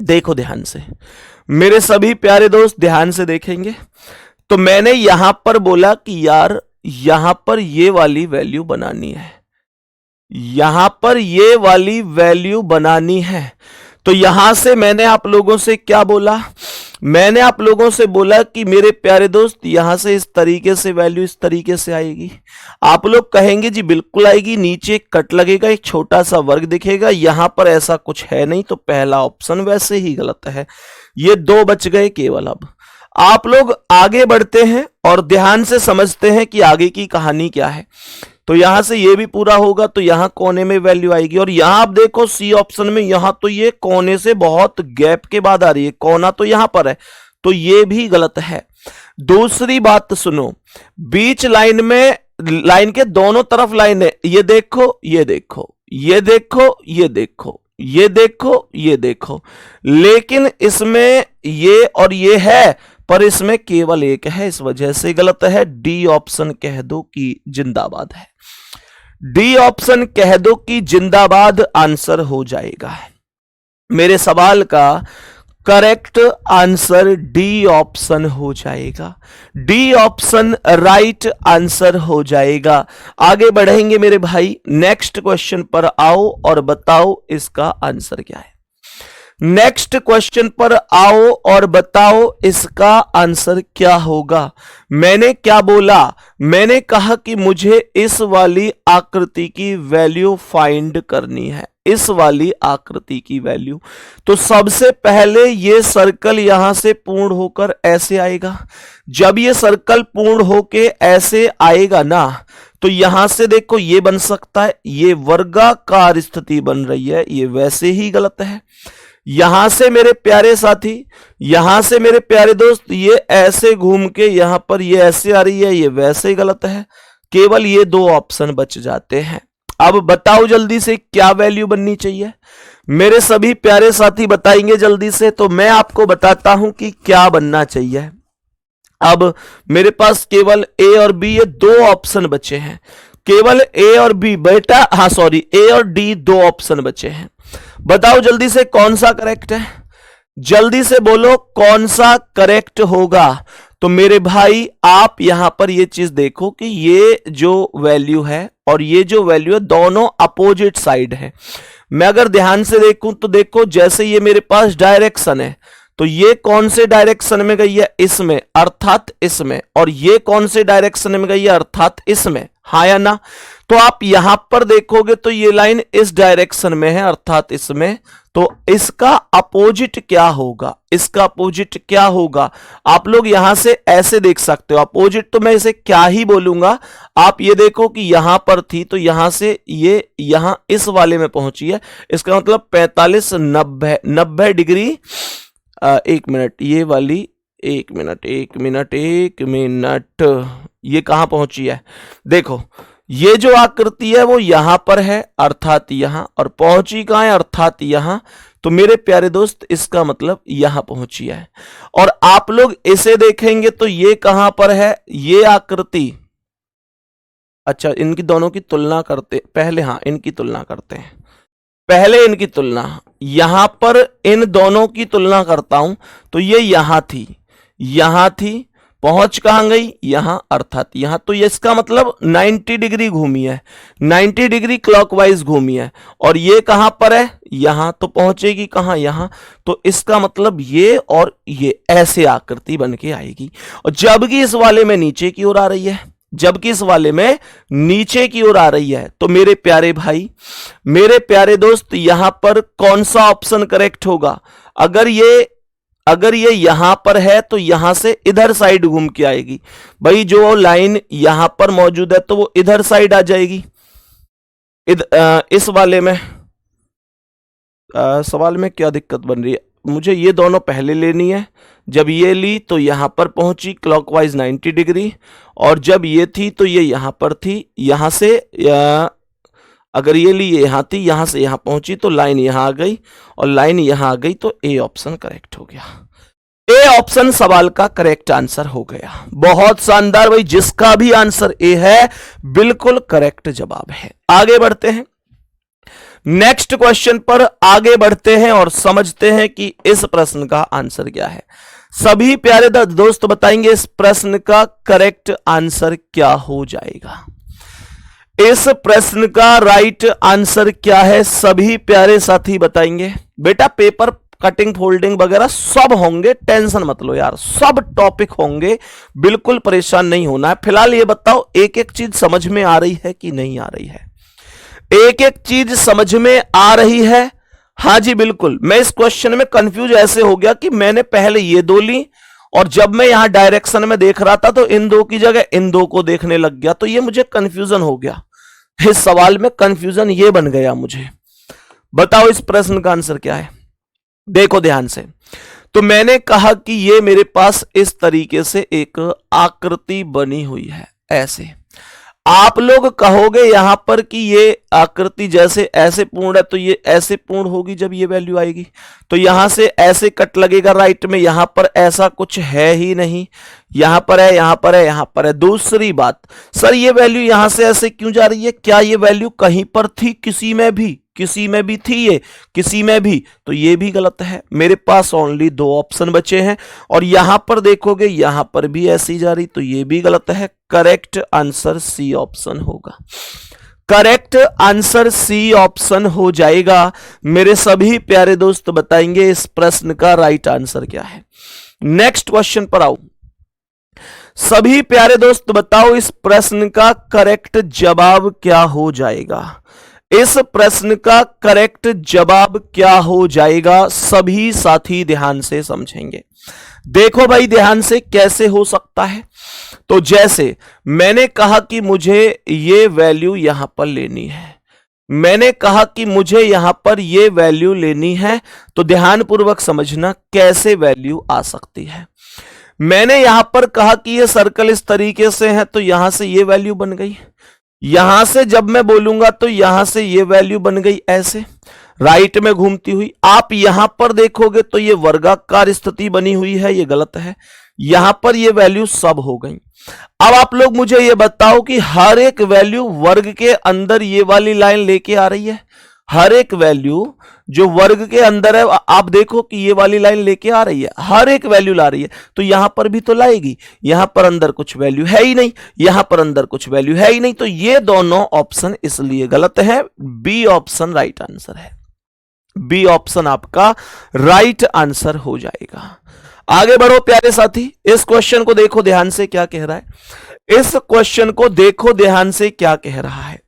देखो ध्यान से मेरे सभी प्यारे दोस्त, ध्यान से देखेंगे। तो मैंने यहां पर बोला कि यार यहां पर ये वाली वैल्यू बनानी है, यहां पर ये वाली वैल्यू बनानी है। तो यहां से मैंने आप लोगों से क्या बोला, मैंने आप लोगों से बोला कि मेरे प्यारे दोस्त यहां से इस तरीके से वैल्यू इस तरीके से आएगी। आप लोग कहेंगे जी बिल्कुल आएगी, नीचे कट लगेगा, एक छोटा सा वर्ग दिखेगा, यहां पर ऐसा कुछ है नहीं, तो पहला ऑप्शन वैसे ही गलत है। ये दो बच गए केवल। अब आप लोग आगे बढ़ते हैं और ध्यान से समझते हैं कि आगे की कहानी क्या है। तो यहां से ये भी पूरा होगा, तो यहां कोने में वैल्यू आएगी, और यहां आप देखो सी ऑप्शन में यहां तो ये कोने से बहुत गैप के बाद आ रही है, कोना तो यहां पर है, तो ये भी गलत है। दूसरी बात सुनो, बीच लाइन में, लाइन के दोनों तरफ लाइन है, ये देखो ये देखो ये देखो ये देखो ये देखो ये देखो, लेकिन इसमें ये और ये है, पर इसमें केवल एक है, इस वजह से गलत है। डी ऑप्शन कह दो कि जिंदाबाद है, डी ऑप्शन कह दो कि जिंदाबाद आंसर हो जाएगा। मेरे सवाल का करेक्ट आंसर डी ऑप्शन हो जाएगा, डी ऑप्शन राइट आंसर हो जाएगा। आगे बढ़ेंगे मेरे भाई, नेक्स्ट क्वेश्चन पर आओ और बताओ इसका आंसर क्या है। नेक्स्ट क्वेश्चन पर आओ और बताओ इसका आंसर क्या होगा। मैंने क्या बोला, मैंने कहा कि मुझे इस वाली आकृति की वैल्यू फाइंड करनी है, इस वाली आकृति की वैल्यू। तो सबसे पहले ये सर्कल यहां से पूर्ण होकर ऐसे आएगा। जब ये सर्कल पूर्ण होके ऐसे आएगा ना, तो यहां से देखो ये बन सकता है, ये वर्गाकार स्थिति बन रही है, ये वैसे ही गलत है। यहां से मेरे प्यारे साथी, यहां से मेरे प्यारे दोस्त, ये ऐसे घूम के यहां पर ये ऐसे आ रही है, ये वैसे ही गलत है। केवल ये दो ऑप्शन बच जाते हैं। अब बताओ जल्दी से क्या वैल्यू बननी चाहिए। मेरे सभी प्यारे साथी बताएंगे जल्दी से, तो मैं आपको बताता हूं कि क्या बनना चाहिए। अब मेरे पास केवल ए और बी ये दो ऑप्शन बचे हैं, केवल ए और बी बेटा, हाँ सॉरी, ए और डी दो ऑप्शन बचे हैं। बताओ जल्दी से कौन सा करेक्ट है, जल्दी से बोलो कौन सा करेक्ट होगा। तो मेरे भाई आप यहां पर ये चीज देखो कि ये जो वैल्यू है और ये जो वैल्यू है दोनों अपोजिट साइड है। मैं अगर ध्यान से देखूं तो देखो, जैसे ये मेरे पास डायरेक्शन है, तो ये कौन से डायरेक्शन में गई है, इसमें, अर्थात इसमें, और ये कौन से डायरेक्शन में गई है, अर्थात इसमें, हाँ या ना। तो आप यहां पर देखोगे तो ये लाइन इस डायरेक्शन में है, अर्थात इसमें, तो इसका अपोजिट क्या होगा, इसका अपोजिट क्या होगा। आप लोग यहां से ऐसे देख सकते हो, अपोजिट तो मैं इसे क्या ही बोलूंगा। आप ये देखो कि यहां पर थी तो यहां से ये यहां इस वाले में पहुंची है, इसका मतलब 45 90 डिग्री। एक मिनट, ये वाली, एक मिनट, ये कहां पहुंची है, देखो ये जो आकृति है वो यहां पर है, अर्थात यहां, और पहुंची कहां है, अर्थात यहां। तो मेरे प्यारे दोस्त इसका मतलब यहां पहुंची है। और आप लोग इसे देखेंगे तो ये कहां पर है, ये आकृति, अच्छा इनकी दोनों की तुलना करते पहले, हाँ इनकी तुलना करते हैं पहले, इनकी तुलना यहां पर इन दोनों की तुलना करता हूं। तो ये यहां थी, पहुंच कहां गई, यहां, अर्थात यहां। तो ये इसका मतलब 90 डिग्री घूमी है, 90 डिग्री क्लॉकवाइज घूमी है, और ये कहां पर है, यहां। तो पहुंचेगी कहां, यहां। तो इसका मतलब ये और ये ऐसे आकृति बन के आएगी। और जबकि इस वाले में नीचे की ओर आ रही है, जबकि इस वाले में नीचे की ओर आ रही है। तो मेरे प्यारे भाई, मेरे प्यारे दोस्त, यहां पर कौन सा ऑप्शन करेक्ट होगा। अगर ये यहां पर है तो यहां से इधर साइड घूम के आएगी। भाई जो लाइन यहां पर मौजूद है तो वो इधर साइड आ जाएगी। इस वाले में सवाल में क्या दिक्कत बन रही है, मुझे ये दोनों पहले लेनी है। जब ये ली तो यहां पर पहुंची क्लॉकवाइज 90 डिग्री, और जब ये थी तो ये यहां पर थी, यहां से अगर ये ली, ये यहां थी, यहां से यहां पहुंची तो लाइन यहां आ गई, और लाइन यहां आ गई, तो ए ऑप्शन करेक्ट हो गया। ए ऑप्शन सवाल का करेक्ट आंसर हो गया। बहुत शानदार भाई, जिसका भी आंसर ए है बिल्कुल करेक्ट जवाब है। आगे बढ़ते हैं, नेक्स्ट क्वेश्चन पर आगे बढ़ते हैं और समझते हैं कि इस प्रश्न का आंसर क्या है। सभी प्यारे दोस्त बताएंगे इस प्रश्न का करेक्ट आंसर क्या हो जाएगा। इस प्रश्न का राइट आंसर क्या है, सभी प्यारे साथी बताएंगे। बेटा पेपर कटिंग फोल्डिंग वगैरह सब होंगे, टेंशन मत लो यार, सब टॉपिक होंगे, बिल्कुल परेशान नहीं होना है। फिलहाल ये बताओ एक एक चीज समझ में आ रही है कि नहीं आ रही है, एक एक चीज समझ में आ रही है। हाँ जी बिल्कुल, मैं इस क्वेश्चन में कंफ्यूज ऐसे हो गया कि मैंने पहले ये दो ली, और जब मैं यहां डायरेक्शन में देख रहा था तो इन दो की जगह इन दो को देखने लग गया, तो ये मुझे कंफ्यूजन हो गया। इस सवाल में कंफ्यूजन ये बन गया मुझे। बताओ इस प्रश्न का आंसर क्या है, देखो ध्यान से। तो मैंने कहा कि ये मेरे पास इस तरीके से एक आकृति बनी हुई है, ऐसे। आप लोग कहोगे यहां पर कि ये आकृति जैसे ऐसे पूर्ण है तो ये ऐसे पूर्ण होगी जब ये वैल्यू आएगी, तो यहां से ऐसे कट लगेगा राइट में, यहां पर ऐसा कुछ है ही नहीं, यहां पर है, यहां पर है, यहां पर है। दूसरी बात, सर ये वैल्यू यहां से ऐसे क्यों जा रही है, क्या ये वैल्यू कहीं पर थी, किसी में भी थी ये, किसी में भी, तो ये भी गलत है। मेरे पास ओनली दो ऑप्शन बचे हैं, और यहां पर देखोगे यहां पर भी ऐसी जा रही, तो ये भी गलत है। करेक्ट आंसर सी ऑप्शन होगा। करेक्ट आंसर सी ऑप्शन हो जाएगा। मेरे सभी प्यारे दोस्त बताएंगे इस प्रश्न का राइट आंसर क्या है। नेक्स्ट क्वेश्चन पर आओ। सभी प्यारे दोस्त बताओ इस प्रश्न का करेक्ट जवाब क्या हो जाएगा। इस प्रश्न का करेक्ट जवाब क्या हो जाएगा, सभी साथी ध्यान से समझेंगे। देखो भाई ध्यान से कैसे हो सकता है। तो जैसे मैंने कहा कि मुझे ये वैल्यू यहां पर लेनी है, मैंने कहा कि मुझे यहां पर ये वैल्यू लेनी है, तो ध्यानपूर्वक समझना कैसे वैल्यू आ सकती है। मैंने यहां पर कहा कि ये सर्कल इस तरीके से है, तो यहां से ये वैल्यू बन गई। यहां से जब मैं बोलूंगा तो यहां से ये वैल्यू बन गई ऐसे राइट में घूमती हुई। आप यहां पर देखोगे तो ये वर्गाकार स्थिति बनी हुई है, ये गलत है। यहां पर ये वैल्यू सब हो गई। अब आप लोग मुझे ये बताओ कि हर एक वैल्यू वर्ग के अंदर ये वाली लाइन लेके आ रही है। हर एक वैल्यू जो वर्ग के अंदर है आप देखो कि ये वाली लाइन लेके आ रही है, हर एक वैल्यू ला रही है। तो यहां पर भी तो लाएगी। यहां पर अंदर कुछ वैल्यू है ही नहीं, यहां पर अंदर कुछ वैल्यू है ही नहीं, तो ये दोनों ऑप्शन इसलिए गलत है। बी ऑप्शन राइट आंसर है। बी ऑप्शन आपका राइट आंसर हो जाएगा। आगे बढ़ो प्यारे साथी। इस क्वेश्चन को देखो ध्यान से क्या कह रहा है। इस क्वेश्चन को देखो ध्यान से क्या कह रहा है,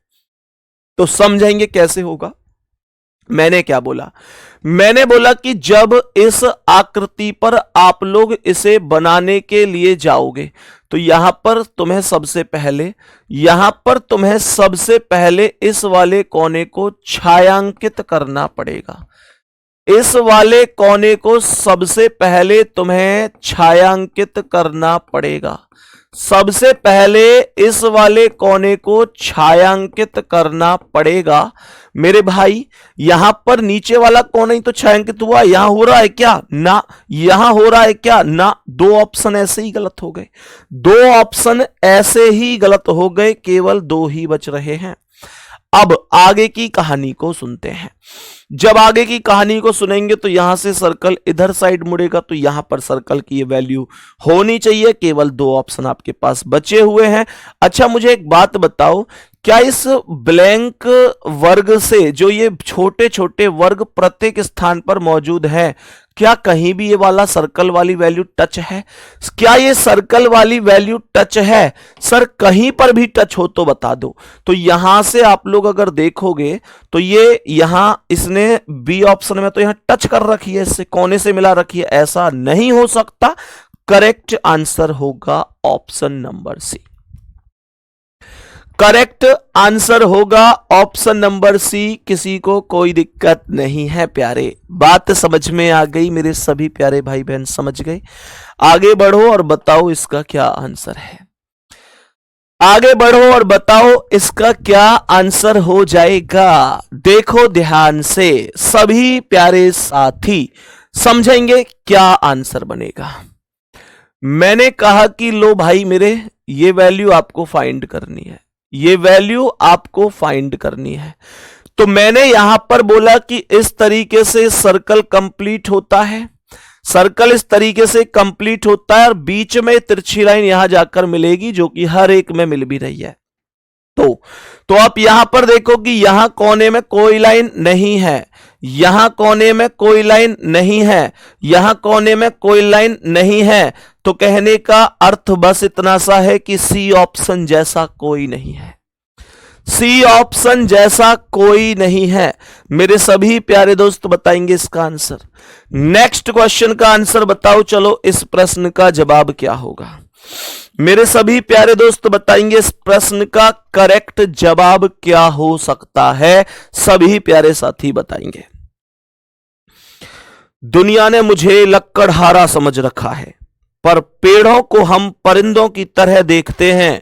तो समझेंगे कैसे होगा। मैंने क्या बोला, मैंने बोला कि जब इस आकृति पर आप लोग इसे बनाने के लिए जाओगे तो यहां पर तुम्हें सबसे पहले इस वाले कोने को छायांकित करना पड़ेगा। इस वाले कोने को सबसे पहले तुम्हें छायांकित करना पड़ेगा। सबसे पहले इस वाले कोने को छायांकित करना पड़ेगा। मेरे भाई यहां पर नीचे वाला कोना ही तो छायांकित हुआ, यहां हो रहा है क्या? ना। यहां हो रहा है क्या? ना। दो ऑप्शन ऐसे ही गलत हो गए, दो ऑप्शन ऐसे ही गलत हो गए, केवल दो ही बच रहे हैं। अब आगे की कहानी को सुनते हैं। जब आगे की कहानी को सुनेंगे तो यहां से सर्कल इधर साइड मुड़ेगा, तो यहां पर सर्कल की ये वैल्यू होनी चाहिए। केवल दो ऑप्शन आपके पास बचे हुए हैं। अच्छा मुझे एक बात बताओ, क्या इस ब्लैंक वर्ग से जो ये छोटे छोटे वर्ग प्रत्येक स्थान पर मौजूद है, क्या कहीं भी ये वाला सर्कल वाली वैल्यू टच है? क्या ये सर्कल वाली वैल्यू टच है? सर कहीं पर भी टच हो तो बता दो। तो यहां से आप लोग अगर देखोगे तो ये यहां इसने बी ऑप्शन में तो यहां टच कर रखी है, इससे कोने से मिला रखी है, ऐसा नहीं हो सकता। करेक्ट आंसर होगा option number C. Correct answer होगा ऑप्शन नंबर सी। किसी को कोई दिक्कत नहीं है प्यारे, बात समझ में आ गई? मेरे सभी प्यारे भाई बहन समझ गए? आगे बढ़ो और बताओ इसका क्या आंसर है। आगे बढ़ो और बताओ इसका क्या आंसर हो जाएगा। देखो ध्यान से सभी प्यारे साथी समझेंगे क्या आंसर बनेगा। मैंने कहा कि लो भाई मेरे, ये वैल्यू आपको फाइंड करनी है, ये वैल्यू आपको फाइंड करनी है। तो मैंने यहां पर बोला कि इस तरीके से सर्कल कंप्लीट होता है, सर्कल इस तरीके से कंप्लीट होता है और बीच में तिरछी लाइन यहां जाकर मिलेगी, जो कि हर एक में मिल भी रही है। तो आप यहां पर देखो कि यहां कोने में कोई लाइन नहीं है, यहां कोने में कोई लाइन नहीं है, यहां कोने में कोई लाइन नहीं है। तो कहने का अर्थ बस इतना सा है कि सी ऑप्शन जैसा कोई नहीं है। सी ऑप्शन जैसा कोई नहीं है। मेरे सभी प्यारे दोस्त बताएंगे इसका आंसर। नेक्स्ट क्वेश्चन का आंसर बताओ। चलो इस प्रश्न का जवाब क्या होगा। मेरे सभी प्यारे दोस्त बताएंगे इस प्रश्न का करेक्ट जवाब क्या हो सकता है। सभी प्यारे साथी बताएंगे। दुनिया ने मुझे लक्कड़हारा समझ रखा है, पर पेड़ों को हम परिंदों की तरह देखते हैं,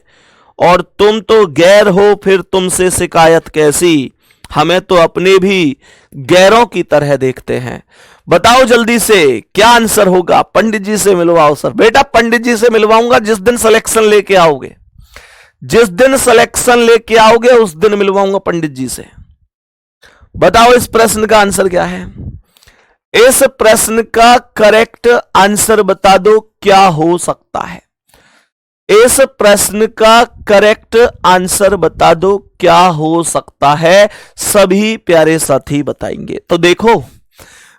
और तुम तो गैर हो, फिर तुमसे शिकायत कैसी। हमें तो अपने भी गैरों की तरह देखते हैं। बताओ जल्दी से क्या आंसर होगा। पंडित जी से मिलवाओ सर। बेटा पंडित जी से मिलवाऊंगा जिस दिन सिलेक्शन लेके आओगे, जिस दिन सिलेक्शन लेके आओगे उस दिन मिलवाऊंगा पंडित जी से। बताओ इस प्रश्न का आंसर क्या है। इस प्रश्न का करेक्ट आंसर बता दो क्या हो सकता है। इस प्रश्न का करेक्ट आंसर बता दो, क्या हो सकता है? सभी प्यारे साथी बताएंगे। तो देखो,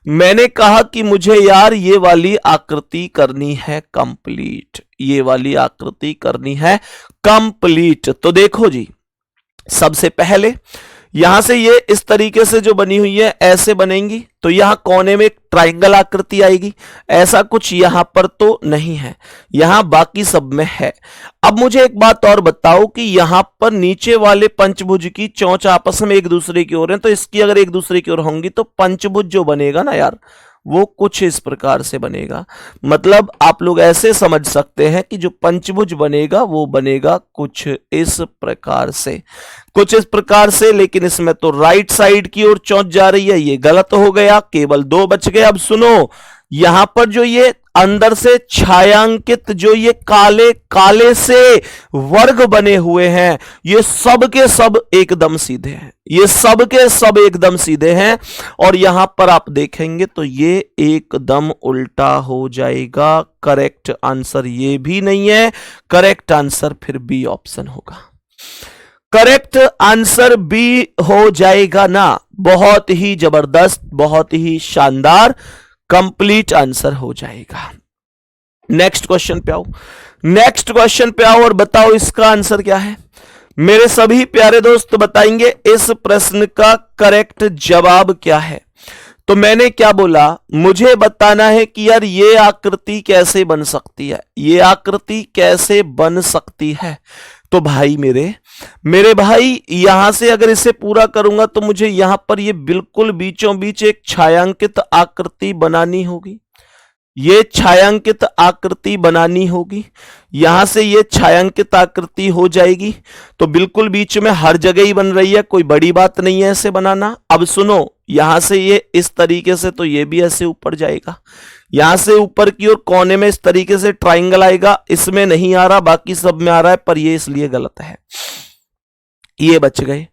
मैंने कहा कि मुझे यार ये वाली आकृति करनी है कंप्लीट, ये वाली आकृति करनी है कंप्लीट। तो देखो जी, सबसे पहले यहां से ये इस तरीके से जो बनी हुई है ऐसे बनेंगी, तो यहां कोने में एक ट्रायंगल आकृति आएगी। ऐसा कुछ यहां पर तो नहीं है, यहां बाकी सब में है। अब मुझे एक बात और बताओ कि यहां पर नीचे वाले पंचभुज की चोंच आपस में एक दूसरे की ओर है, तो इसकी अगर एक दूसरे की ओर होंगी तो पंचभुज जो बनेगा ना यार, वो कुछ इस प्रकार से बनेगा। मतलब आप लोग ऐसे समझ सकते हैं कि जो पंचभुज बनेगा वो बनेगा कुछ इस प्रकार से, कुछ इस प्रकार से। लेकिन इसमें तो राइट साइड की ओर चोंच जा रही है, ये गलत हो गया, केवल 2 बच गए। अब सुनो, यहां पर जो ये अंदर से छायांकित जो ये काले काले से वर्ग बने हुए हैं, ये सब के सब एकदम सीधे हैं, ये सब के सब एकदम सीधे हैं। और यहां पर आप देखेंगे तो ये एकदम उल्टा हो जाएगा। करेक्ट आंसर ये भी नहीं है, करेक्ट आंसर फिर बी ऑप्शन होगा। करेक्ट आंसर बी हो जाएगा ना। बहुत ही जबरदस्त, बहुत ही शानदार, कंप्लीट आंसर हो जाएगा। नेक्स्ट क्वेश्चन पे आओ, नेक्स्ट क्वेश्चन पे आओ और बताओ इसका आंसर क्या है। मेरे सभी प्यारे दोस्त बताएंगे इस प्रश्न का करेक्ट जवाब क्या है। तो मैंने क्या बोला, मुझे बताना है कि यार ये आकृति कैसे बन सकती है, ये आकृति कैसे बन सकती है। तो भाई मेरे भाई, यहां से अगर इसे पूरा करूंगा तो मुझे यहां पर ये बिल्कुल बीचों बीच एक छायांकित आकृति बनानी होगी, ये छायांकित आकृति बनानी होगी। यहां से ये छायांकित आकृति हो जाएगी, तो बिल्कुल बीच में हर जगह ही बन रही है, कोई बड़ी बात नहीं है ऐसे बनाना। अब सुनो, यहां से ये इस तरीके से, तो ये भी ऐसे ऊपर जाएगा। यहां से ऊपर की ओर कोने में इस तरीके से ट्राइंगल आएगा, इसमें नहीं आ रहा, बाकी सब में आ रहा है, पर ये इसलिए गलत है, ये बच गए।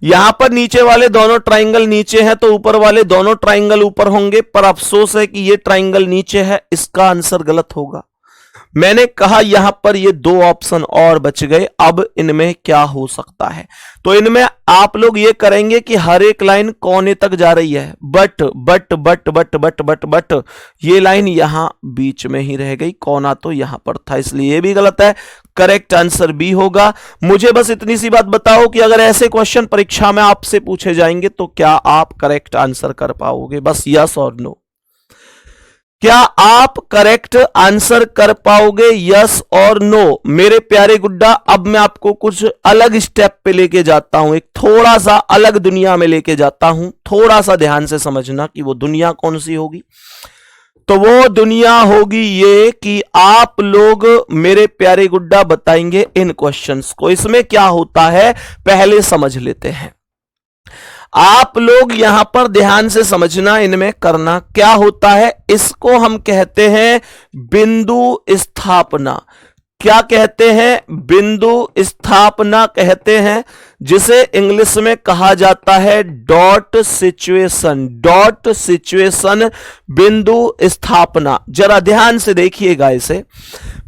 यहां पर नीचे वाले दोनों ट्राइंगल नीचे हैं, तो ऊपर वाले दोनों ट्राइंगल ऊपर होंगे, पर अफसोस है कि ये ट्राइंगल नीचे है, इसका आंसर गलत होगा। मैंने कहा यहां पर ये 2 ऑप्शन और बच गए। अब इनमें क्या हो सकता है, तो इनमें आप लोग ये करेंगे कि हर एक लाइन कोने तक जा रही है, but but but but but but but ये लाइन यहां बीच में ही रह गई, कोना तो यहां पर था, इसलिए ये भी गलत है। करेक्ट आंसर बी होगा। मुझे बस इतनी सी बात बताओ कि अगर ऐसे क्वेश्चन परीक्षा में आपसे पूछे जाएंगे तो क्या आप करेक्ट आंसर कर पाओगे? बस यस और नो। क्या आप करेक्ट आंसर कर पाओगे? यस और नो। मेरे प्यारे गुड्डा, अब मैं आपको कुछ अलग स्टेप पे लेके जाता हूं, एक थोड़ा सा अलग दुनिया में लेके जाता हूं। थोड़ा सा ध्यान से समझना कि वो दुनिया कौन सी होगी। तो वो दुनिया होगी ये कि आप लोग मेरे प्यारे गुड्डा बताएंगे इन क्वेश्चंस को। इसमें क्या होता है पहले समझ लेते हैं। आप लोग यहां पर ध्यान से समझना, इनमें करना क्या होता है। इसको हम कहते हैं बिंदु स्थापना। क्या कहते हैं? बिंदु स्थापना कहते हैं, जिसे इंग्लिश में कहा जाता है डॉट सिचुएशन। डॉट सिचुएशन, बिंदु स्थापना। जरा ध्यान से देखिएगा इसे।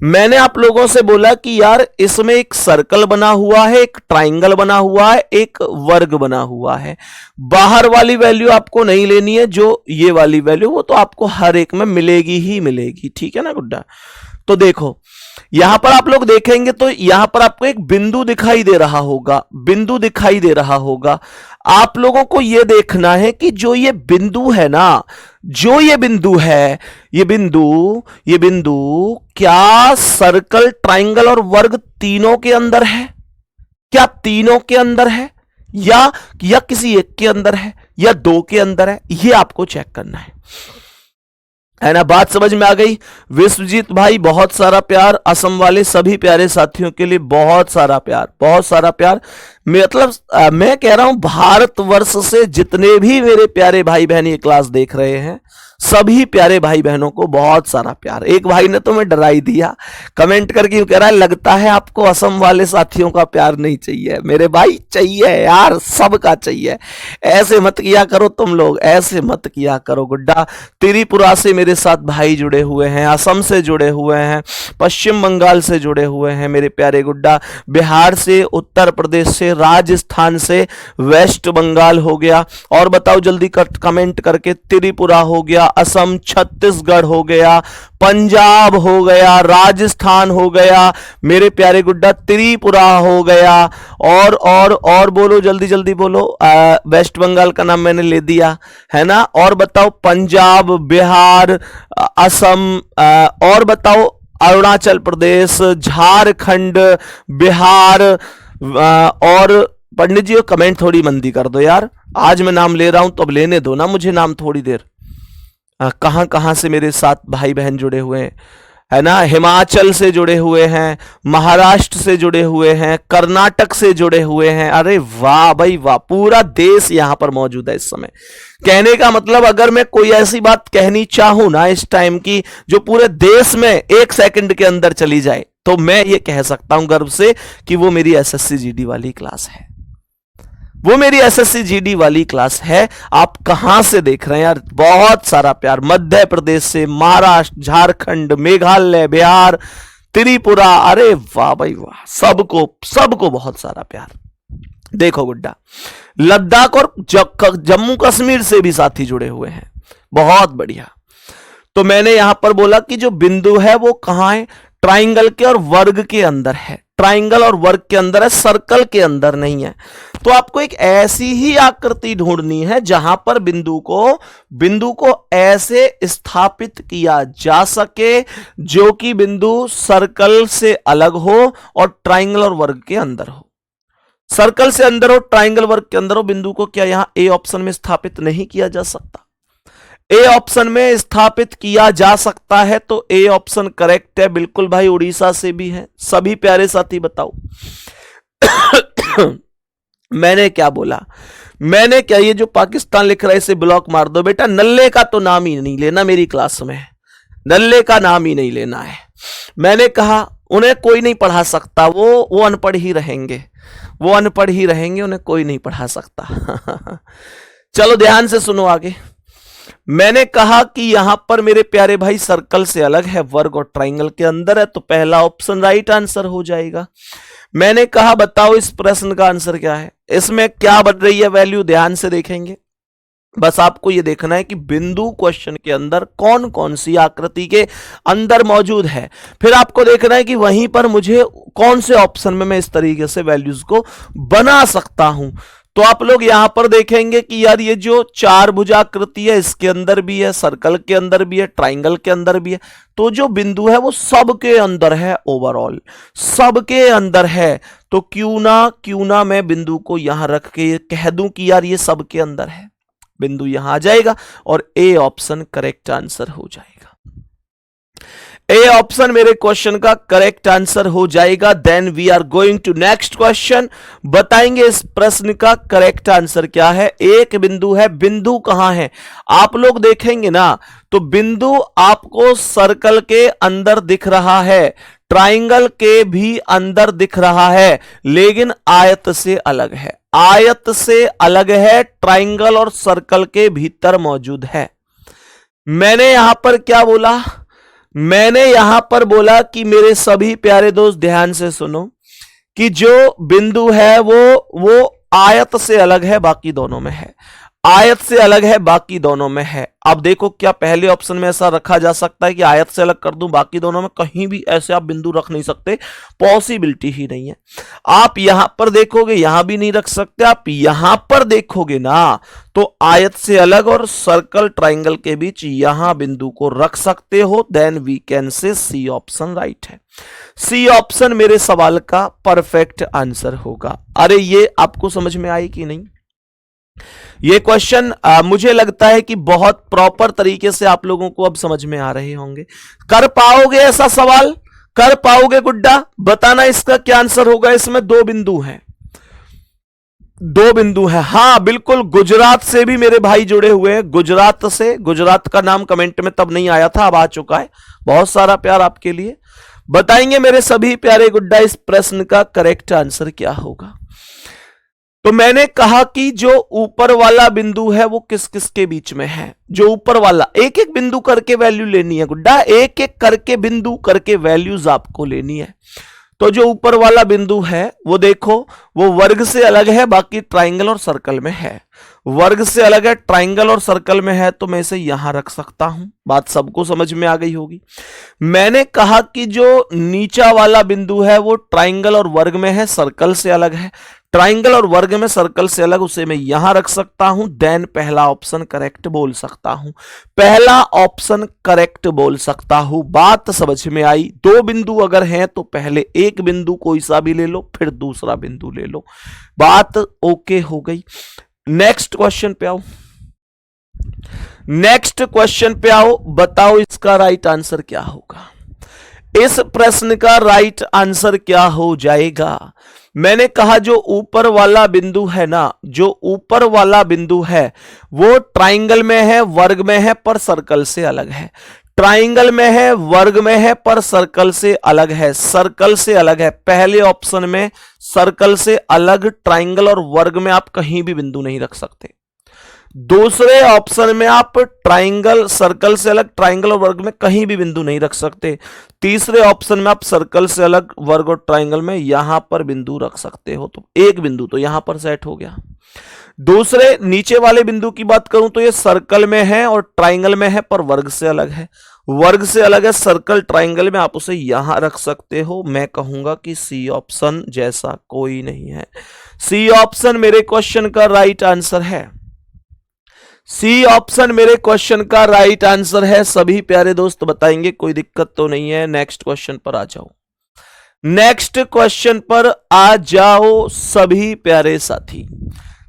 मैंने आप लोगों से बोला कि यार इसमें एक सर्कल बना हुआ है, एक ट्राइंगल बना हुआ है, एक वर्ग बना हुआ है। बाहर वाली वैल्यू आपको नहीं लेनी है, जो ये वाली वैल्यू वो तो आपको हर एक में मिलेगी ही मिलेगी, ठीक है ना गुड्डा। तो देखो यहां पर आप लोग देखेंगे तो यहां पर आपको एक बिंदु दिखाई दे रहा होगा, बिंदु दिखाई दे रहा होगा। आप लोगों को यह देखना है कि जो ये बिंदु है ना, जो ये बिंदु है, ये बिंदु क्या सर्कल, ट्राइंगल और वर्ग तीनों के अंदर है? क्या तीनों के अंदर है, या किसी एक के अंदर है, या 2 के अंदर है? ये आपको चेक करना है ना। बात समझ में आ गई? विश्वजीत भाई बहुत सारा प्यार, असम वाले सभी प्यारे साथियों के लिए बहुत सारा प्यार, बहुत सारा प्यार। मतलब मैं कह रहा हूं भारतवर्ष से जितने भी मेरे प्यारे भाई बहन ये क्लास देख रहे हैं, सभी प्यारे भाई बहनों को बहुत सारा प्यार। एक भाई ने तो मैं डरा ही दिया, कमेंट करके यूं कह रहा है, लगता है आपको असम वाले साथियों का प्यार नहीं चाहिए। मेरे भाई चाहिए यार, सबका चाहिए। ऐसे मत किया करो तुम लोग, ऐसे मत किया करो गुड्डा। त्रिपुरा से मेरे साथ भाई जुड़े हुए हैं, असम से जुड़े हुए हैं, पश्चिम बंगाल से जुड़े हुए हैं मेरे प्यारे गुड्डा, बिहार से, उत्तर प्रदेश से, राजस्थान से, वेस्ट बंगाल हो गया। और बताओ जल्दी कमेंट करके, त्रिपुरा हो गया, असम, छत्तीसगढ़ हो गया, पंजाब हो गया, राजस्थान हो गया मेरे प्यारे गुड्डा, त्रिपुरा हो गया। और बोलो, जल्दी जल्दी बोलो। वेस्ट बंगाल का नाम मैंने ले दिया है ना। और बताओ पंजाब, बिहार, असम, और बताओ अरुणाचल प्रदेश, झारखंड, बिहार। और पंडित जी कमेंट थोड़ी मंदी कर दो यार, आज मैं नाम ले रहा हूं तो अब लेने दो ना मुझे नाम थोड़ी देर। कहां कहां से मेरे साथ भाई बहन जुड़े हुए हैं, है ना। हिमाचल से जुड़े हुए हैं, महाराष्ट्र से जुड़े हुए हैं, कर्नाटक से जुड़े हुए हैं। अरे वाह भाई वाह, पूरा देश यहां पर मौजूद है इस समय। कहने का मतलब अगर मैं कोई ऐसी बात कहनी चाहूं ना इस टाइम की जो पूरे देश में 1 सेकंड के अंदर चली जाए, तो मैं ये कह सकता हूं गर्व से कि वो मेरी एसएससी जीडी वाली क्लास है, वो मेरी एसएससी जीडी वाली क्लास है। आप कहां से देख रहे हैं यार, बहुत सारा प्यार। मध्य प्रदेश से, महाराष्ट्र, झारखंड, मेघालय, बिहार, त्रिपुरा, अरे वाह भाई वाह, सबको बहुत सारा प्यार। देखो गुड्डा, लद्दाख और जम्मू कश्मीर से भी साथी जुड़े हुए हैं, बहुत बढ़िया। तो मैंने यहां पर बोला कि जो बिंदु है वो कहां है, ट्राइंगल के और वर्ग के अंदर है। ट्राइंगल और वर्ग के अंदर है, सर्कल के अंदर नहीं है। तो आपको एक ऐसी ही आकृति ढूंढनी है जहां पर बिंदु को ऐसे स्थापित किया जा सके जो कि बिंदु सर्कल से अलग हो और ट्राइंगल और वर्ग के अंदर हो। सर्कल से अंदर हो, ट्राइंगल वर्ग के अंदर हो। बिंदु को क्या यहां ए ऑप्शन में स्थापित नहीं किया जा सकता? ए ऑप्शन में स्थापित किया जा सकता है, तो ए ऑप्शन करेक्ट है। बिल्कुल भाई, उड़ीसा से भी है। सभी प्यारे साथी बताओ मैंने क्या बोला? मैंने क्या, ये जो पाकिस्तान लिख रहा है इसे ब्लॉक मार दो बेटा। नल्ले का तो नाम ही नहीं लेना मेरी क्लास में, नल्ले का नाम ही नहीं लेना है। मैंने कहा उन्हें कोई नहीं पढ़ा सकता, वो अनपढ़ ही रहेंगे, वो अनपढ़ ही रहेंगे, उन्हें कोई नहीं पढ़ा सकता। चलो ध्यान से सुनो आगे। मैंने कहा कि यहां पर मेरे प्यारे भाई सर्कल से अलग है, वर्ग और ट्राइंगल के अंदर है, तो पहला ऑप्शन राइट आंसर हो जाएगा। मैंने कहा बताओ इस प्रश्न का आंसर क्या है, इसमें क्या बन रही है वैल्यू, ध्यान से देखेंगे। बस आपको यह देखना है कि बिंदु क्वेश्चन के अंदर कौन कौन सी आकृति के अंदर मौजूद है, फिर आपको देखना है कि वहीं पर मुझे कौन से ऑप्शन में मैं इस तरीके से वैल्यूज को बना सकता हूं। तो आप लोग यहां पर देखेंगे कि यार ये जो 4 भुजाकृति है इसके अंदर भी है, सर्कल के अंदर भी है, ट्राइंगल के अंदर भी है। तो जो बिंदु है वो सबके अंदर है, ओवरऑल सबके अंदर है। तो क्यों ना मैं बिंदु को यहां रख के कह दूं कि यार ये सबके अंदर है। बिंदु यहां आ जाएगा और ए ऑप्शन करेक्ट आंसर हो जाएगा। ए ऑप्शन मेरे क्वेश्चन का करेक्ट आंसर हो जाएगा। Then we are going to next question. बताएंगे इस प्रश्न का करेक्ट आंसर क्या है। एक बिंदु है, बिंदु कहां है आप लोग देखेंगे ना, तो बिंदु आपको सर्कल के अंदर दिख रहा है, ट्राइंगल के भी अंदर दिख रहा है, लेकिन आयत से अलग है। आयत से अलग है, ट्राइंगल और सर्कल के भीतर मौजूद है। मैंने यहां पर क्या बोला? मैंने यहां पर बोला कि मेरे सभी प्यारे दोस्त ध्यान से सुनो कि जो बिंदु है वो आयत से अलग है, बाकी दोनों में है। आयत से अलग है, बाकी दोनों में है। अब देखो क्या पहले ऑप्शन में ऐसा रखा जा सकता है कि आयत से अलग कर दूं, बाकी दोनों में? कहीं भी ऐसे आप बिंदु रख नहीं सकते, पॉसिबिलिटी ही नहीं है। आप यहां पर देखोगे, यहां भी नहीं रख सकते। आप यहां पर देखोगे ना, तो आयत से अलग और सर्कल ट्राइंगल के बीच यहां बिंदु को रख सकते हो। Then we can say C option right है। सी ऑप्शन मेरे सवाल का परफेक्ट आंसर होगा। अरे ये आपको समझ में आई कि नहीं? ये क्वेश्चन मुझे लगता है कि बहुत प्रॉपर तरीके से आप लोगों को अब समझ में आ रहे होंगे। कर पाओगे ऐसा सवाल? कर पाओगे गुड्डा? बताना इसका क्या आंसर होगा। इसमें 2 बिंदु हैं, दो बिंदु है, हाँ बिल्कुल। गुजरात से भी मेरे भाई जुड़े हुए हैं, गुजरात से। गुजरात का नाम कमेंट में तब नहीं आया था, अब आ चुका है। बहुत सारा प्यार आपके लिए। बताएंगे मेरे सभी प्यारे गुड्डा इस प्रश्न का करेक्ट आंसर क्या होगा? तो मैंने कहा कि जो ऊपर वाला बिंदु है वो किस किस के बीच में है? जो ऊपर वाला, एक एक बिंदु करके वैल्यू लेनी है गुड्डा, एक एक करके बिंदु करके वैल्यूज आपको लेनी है। तो जो ऊपर वाला बिंदु है वो देखो, वो वर्ग से अलग है, बाकी ट्राइंगल और सर्कल में है। वर्ग से अलग है, ट्राइंगल और सर्कल में है, तो मैं इसे यहां रख सकता हूं। बात सबको समझ में आ गई होगी। मैंने कहा कि जो नीचा वाला बिंदु है वो ट्राइंगल और वर्ग में है, सर्कल से अलग है। ट्राइंगल और वर्ग में सर्कल से अलग, उसे मैं यहां रख सकता हूं। देन पहला ऑप्शन करेक्ट बोल सकता हूं, पहला ऑप्शन करेक्ट बोल सकता हूं। बात समझ में आई? दो बिंदु अगर हैं तो पहले एक बिंदु कोई सा भी ले लो, फिर दूसरा बिंदु ले लो। बात ओके हो गई। नेक्स्ट क्वेश्चन पे आओ, नेक्स्ट क्वेश्चन पे आओ। बताओ इसका राइट आंसर क्या होगा? इस प्रश्न का राइट आंसर क्या हो जाएगा? मैंने कहा जो ऊपर वाला बिंदु है ना, जो ऊपर वाला बिंदु है वो ट्राइंगल में है, वर्ग में है, पर सर्कल से अलग है। ट्राइंगल में है, वर्ग में है, पर सर्कल से अलग है। सर्कल से अलग है। पहले ऑप्शन में सर्कल से अलग ट्राइंगल और वर्ग में आप कहीं भी बिंदु नहीं रख सकते। दूसरे ऑप्शन में आप ट्राइंगल, सर्कल से अलग ट्राइंगल और वर्ग में कहीं भी बिंदु नहीं रख सकते। तीसरे ऑप्शन में आप सर्कल से अलग वर्ग और ट्राइंगल में यहां पर बिंदु रख सकते हो। तो एक बिंदु तो यहां पर सेट हो गया। दूसरे नीचे वाले बिंदु की बात करूं तो ये सर्कल में है और ट्राइंगल में है, पर वर्ग से अलग है। वर्ग से अलग है, सर्कल ट्राइंगल में, आप उसे यहां रख सकते हो। मैं कहूंगा कि सी ऑप्शन जैसा कोई नहीं है। सी ऑप्शन मेरे क्वेश्चन का राइट आंसर है। सी ऑप्शन मेरे क्वेश्चन का राइट आंसर है। सभी प्यारे दोस्त बताएंगे, कोई दिक्कत तो नहीं है। नेक्स्ट क्वेश्चन पर आ जाओ, नेक्स्ट क्वेश्चन पर आ जाओ सभी प्यारे साथी,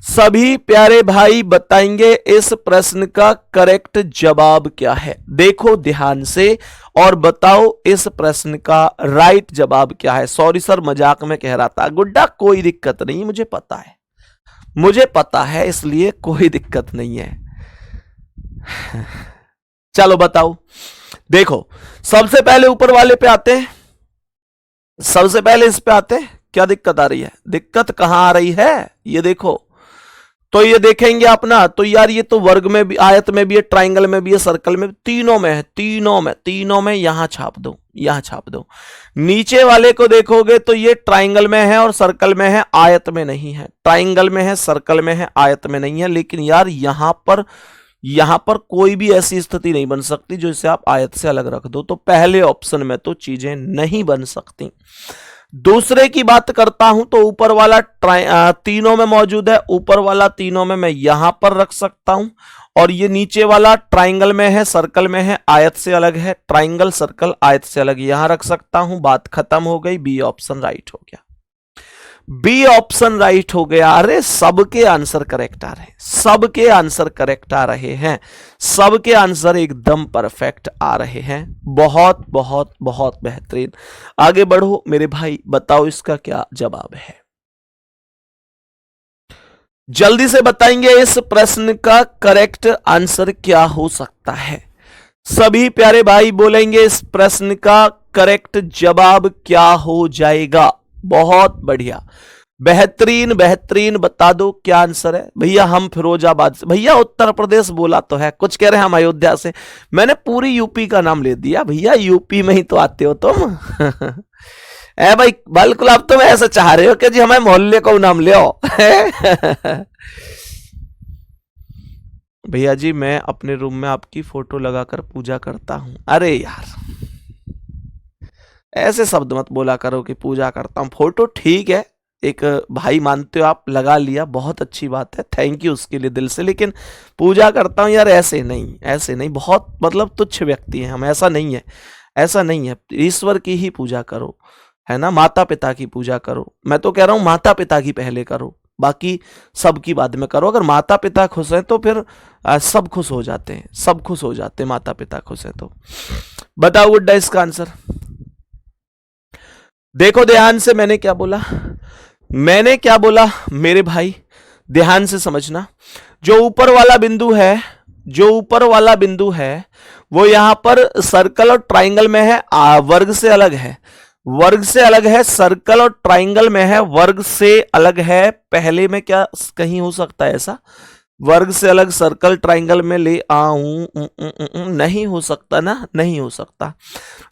सभी प्यारे भाई बताएंगे इस प्रश्न का करेक्ट जवाब क्या है। देखो ध्यान से और बताओ इस प्रश्न का राइट जवाब क्या है। सॉरी सर, मजाक में कह रहा था। गुड्डा कोई दिक्कत नहीं, मुझे पता है, मुझे पता है, इसलिए कोई दिक्कत नहीं है। चलो बताओ। देखो सबसे पहले ऊपर वाले पे आते हैं, सबसे पहले इस पे आते हैं। क्या दिक्कत आ रही है? दिक्कत कहां आ रही है ये देखो। तो ये देखेंगे आप ना, तो यार ये तो वर्ग में भी, आयत में भी है, ट्राइंगल में भी है, सर्कल में भी, तीनों में है। तीनों में यहां छाप दो, यहां छाप दो। नीचे वाले को देखोगे तो ये ट्राइंगल में है और सर्कल में है, आयत में नहीं है। ट्राइंगल में है, सर्कल में है, आयत में नहीं है। लेकिन यार यहां पर कोई भी ऐसी स्थिति नहीं बन सकती जो इसे आप आयत से अलग रख दो। तो पहले ऑप्शन में तो चीजें नहीं बन सकती। दूसरे की बात करता हूं तो ऊपर वाला तीनों में मौजूद है। ऊपर वाला तीनों में मैं यहां पर रख सकता हूं। और ये नीचे वाला ट्राइंगल में है, सर्कल में है, आयत से अलग है। ट्राइंगल, सर्कल, आयत से अलग, यहां रख सकता हूं। बात खत्म हो गई। बी ऑप्शन राइट हो गया। बी ऑप्शन राइट हो गया। अरे सबके आंसर करेक्ट आ रहे हैं, सबके आंसर करेक्ट आ रहे हैं, सबके आंसर एकदम परफेक्ट आ रहे हैं। बहुत बहुत बहुत बेहतरीन। आगे बढ़ो मेरे भाई, बताओ इसका क्या जवाब है। जल्दी से बताएंगे इस प्रश्न का करेक्ट आंसर क्या हो सकता है। सभी प्यारे भाई बोलेंगे इस प्रश्न का करेक्ट जवाब क्या हो जाएगा। बहुत बढ़िया, बेहतरीन बेहतरीन। बता दो क्या आंसर है। भैया हम फिरोजाबाद से, भैया उत्तर प्रदेश बोला तो है, कुछ कह रहे हैं हम अयोध्या से। मैंने पूरी यूपी का नाम ले दिया। भैया यूपी में ही तो आते हो तुम। ए भाई बिल्कुल, अब तुम ऐसा चाह रहे हो कि जी हमारे मोहल्ले को नाम ले आओ। भैया जी मैं अपने रूम में आपकी फोटो लगाकर पूजा करता हूं। अरे यार ऐसे शब्द मत बोला करो कि पूजा करता हूं। फोटो ठीक है, एक भाई मानते हो आप, लगा लिया, बहुत अच्छी बात है, थैंक यू उसके लिए दिल से। लेकिन पूजा करता हूं यार ऐसे नहीं, ऐसे नहीं। बहुत मतलब तुच्छ व्यक्ति हैं हम, ऐसा नहीं है, ऐसा नहीं है। ईश्वर की ही पूजा करो, है ना, माता पिता की पूजा करो। मैं तो कह रहा हूं माता पिता की पहले करो, बाकी सबकी बाद में करो। अगर माता पिता खुश हैं तो फिर सब खुश हो जाते हैं, सब खुश हो जाते हैं, माता पिता खुश हैं तो। बताओ गुड्डा इसका आंसर। देखो ध्यान से, मैंने क्या बोला, मैंने क्या बोला मेरे भाई। ध्यान से समझना। जो ऊपर वाला बिंदु है, जो ऊपर वाला बिंदु है वो यहां पर सर्कल और ट्राइंगल में है, वर्ग से अलग है, वर्ग से अलग है, सर्कल और ट्राइंगल में है, वर्ग से अलग है। पहले में क्या कहीं हो सकता है ऐसा? वर्ग से अलग सर्कल ट्राइंगल में ले आऊं, नहीं हो सकता ना, नहीं हो सकता।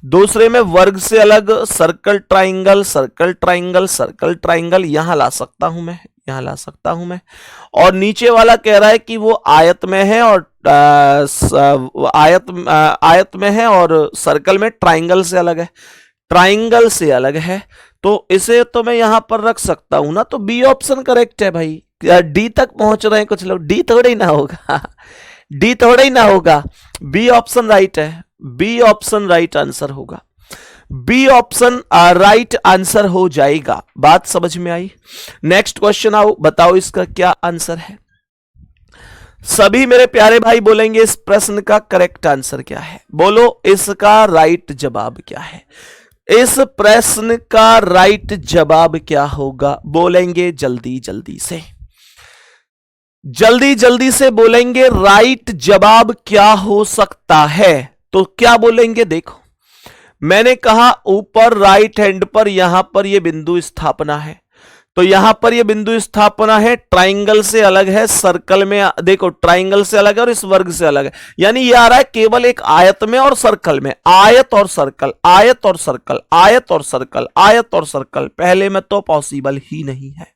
दूसरे में वर्ग से अलग circle triangle, circle triangle, circle triangle, यहां ला सकता हूं मैं, यहां ला सकता हूं मैं। और नीचे वाला कह रहा है कि वो आयत में है और आयत में है और सर्कल में, ट्राइंगल से अलग है, ट्राइंगल से अलग है। तो इसे तो मैं यहां पर रख सकता हूं ना, तो बी ऑप्शन करेक्ट है भाई। डी तक पहुंच रहे हैं कुछ लोग, डी थोड़ा ही ना होगा, डी थोड़ा ही ना होगा, बी ऑप्शन राइट है, बी ऑप्शन राइट आंसर होगा, बी ऑप्शन राइट आंसर हो जाएगा। बात समझ में आई? नेक्स्ट क्वेश्चन आओ, बताओ इसका क्या आंसर है। सभी मेरे प्यारे भाई बोलेंगे इस प्रश्न का करेक्ट आंसर क्या है। बोलो इसका राइट जवाब क्या है, इस प्रश्न का राइट जवाब क्या होगा? बोलेंगे जल्दी जल्दी से, जल्दी जल्दी से बोलेंगे राइट जवाब क्या हो सकता है। तो क्या बोलेंगे? देखो मैंने कहा ऊपर राइट हैंड पर यहां पर यह बिंदु स्थापना है, तो यहां पर यह बिंदु स्थापना है, ट्राइंगल से अलग है, सर्कल में देखो ट्राइंगल से अलग है और इस वर्ग से अलग है, यानी ये आ रहा है केवल एक आयत में और सर्कल में, आयत और सर्कल, आयत और सर्कल, आयत और सर्कल, आयत और सर्कल। पहले में तो पॉसिबल ही नहीं है,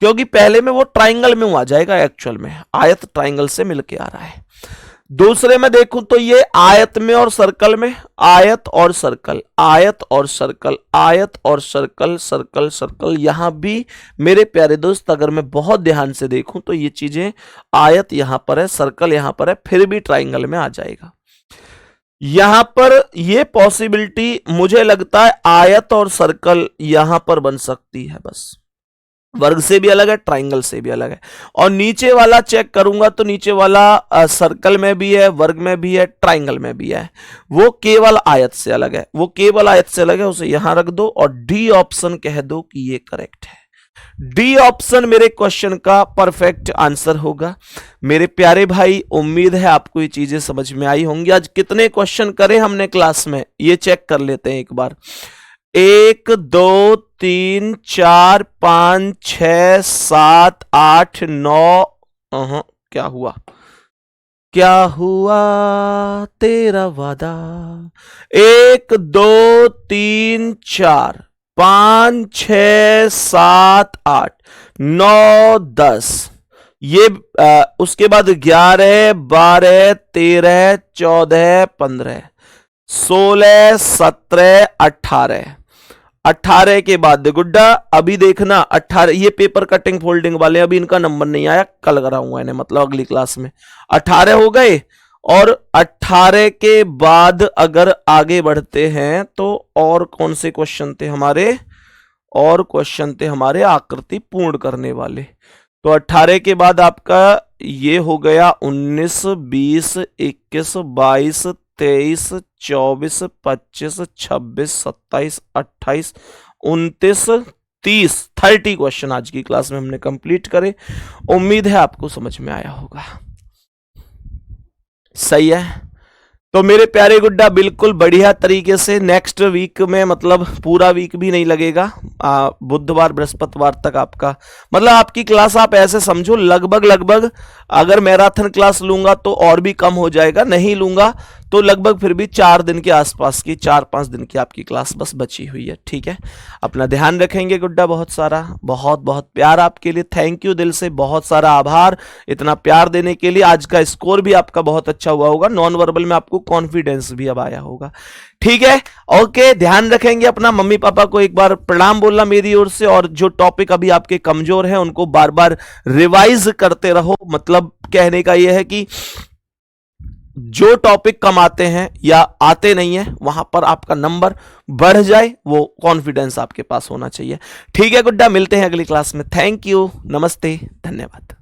क्योंकि पहले में वो ट्राइंगल में आ जाएगा, एक्चुअल में आयत ट्राइंगल से मिलके आ रहा है। दूसरे में देखूं तो ये आयत में और सर्कल में, आयत और सर्कल, आयत और सर्कल, आयत और सर्कल, सर्कल सर्कल। यहां भी मेरे प्यारे दोस्त अगर मैं बहुत ध्यान से देखूं तो ये चीजें, आयत यहां पर है, सर्कल यहां पर है, फिर भी ट्राइंगल में आ जाएगा। यहां पर ये पॉसिबिलिटी मुझे लगता है आयत और सर्कल यहां पर बन सकती है, बस वर्ग से भी अलग है, ट्राइंगल से भी अलग है। और नीचे वाला चेक करूंगा तो नीचे वाला सर्कल में भी है, वर्ग में भी है, ट्राइंगल में भी है, वो केवल आयत से अलग है, वो केवल आयत से अलग है, उसे यहां रख दो और डी ऑप्शन कह दो कि ये करेक्ट है। डी ऑप्शन मेरे क्वेश्चन का परफेक्ट आंसर होगा। मेरे प्यारे भाई उम्मीद है आपको ये चीजें समझ में आई होंगी। आज कितने क्वेश्चन करे हमने क्लास में ये चेक कर लेते हैं एक बार। 1 2 3 4 5 6 7 8 9, क्या हुआ, क्या हुआ तेरा वादा। 1 2 3 4 5 6 7 8 9 10, ये उसके बाद 11 12 13 14 15 16 17 18, 18 के बाद गुड्डा अभी देखना 18, ये पेपर कटिंग फोल्डिंग वाले अभी इनका नंबर नहीं आया, कल कराऊंगा इन्हें, मतलब अगली क्लास में। 18 हो गए और 18 के बाद अगर आगे बढ़ते हैं तो और कौन से क्वेश्चन थे हमारे, और क्वेश्चन थे हमारे आकृति पूर्ण करने वाले। तो 18 के बाद आपका ये हो गया 19 20 21 22 23 24 25 26 27 28 29 30 30 क्वेश्चन आज की क्लास में हमने कंप्लीट करे। उम्मीद है आपको समझ में आया होगा। सही है, तो मेरे प्यारे गुड्डा बिल्कुल बढ़िया तरीके से नेक्स्ट वीक में, मतलब पूरा वीक भी नहीं लगेगा, बुधवार बृहस्पतिवार तक आपका, मतलब आपकी क्लास आप ऐसे समझो लगभग अगर मैराथन क्लास लूंगा तो और भी कम हो जाएगा, नहीं लूंगा तो लगभग फिर भी 4 दिन के आसपास की, 4-5 दिन की आपकी क्लास बस बची हुई है। ठीक है, अपना ध्यान रखेंगे गुड्डा, बहुत सारा बहुत बहुत प्यार आपके लिए, थैंक यू, दिल से बहुत सारा आभार इतना प्यार देने के लिए। आज का स्कोर भी आपका बहुत अच्छा हुआ होगा, नॉन वर्बल में आपको कॉन्फिडेंस भी अब आया होगा। ठीक है, ओके, ध्यान रखेंगे अपना। मम्मी पापा को एक बार प्रणाम बोलना मेरी ओर से, और जो टॉपिक अभी आपके कमजोर हैं उनको बार बार रिवाइज करते रहो। मतलब कहने का यह है कि जो टॉपिक कम आते हैं या आते नहीं है वहां पर आपका नंबर बढ़ जाए, वो कॉन्फिडेंस आपके पास होना चाहिए। ठीक है गुड्डा, मिलते हैं अगली क्लास में। थैंक यू, नमस्ते, धन्यवाद।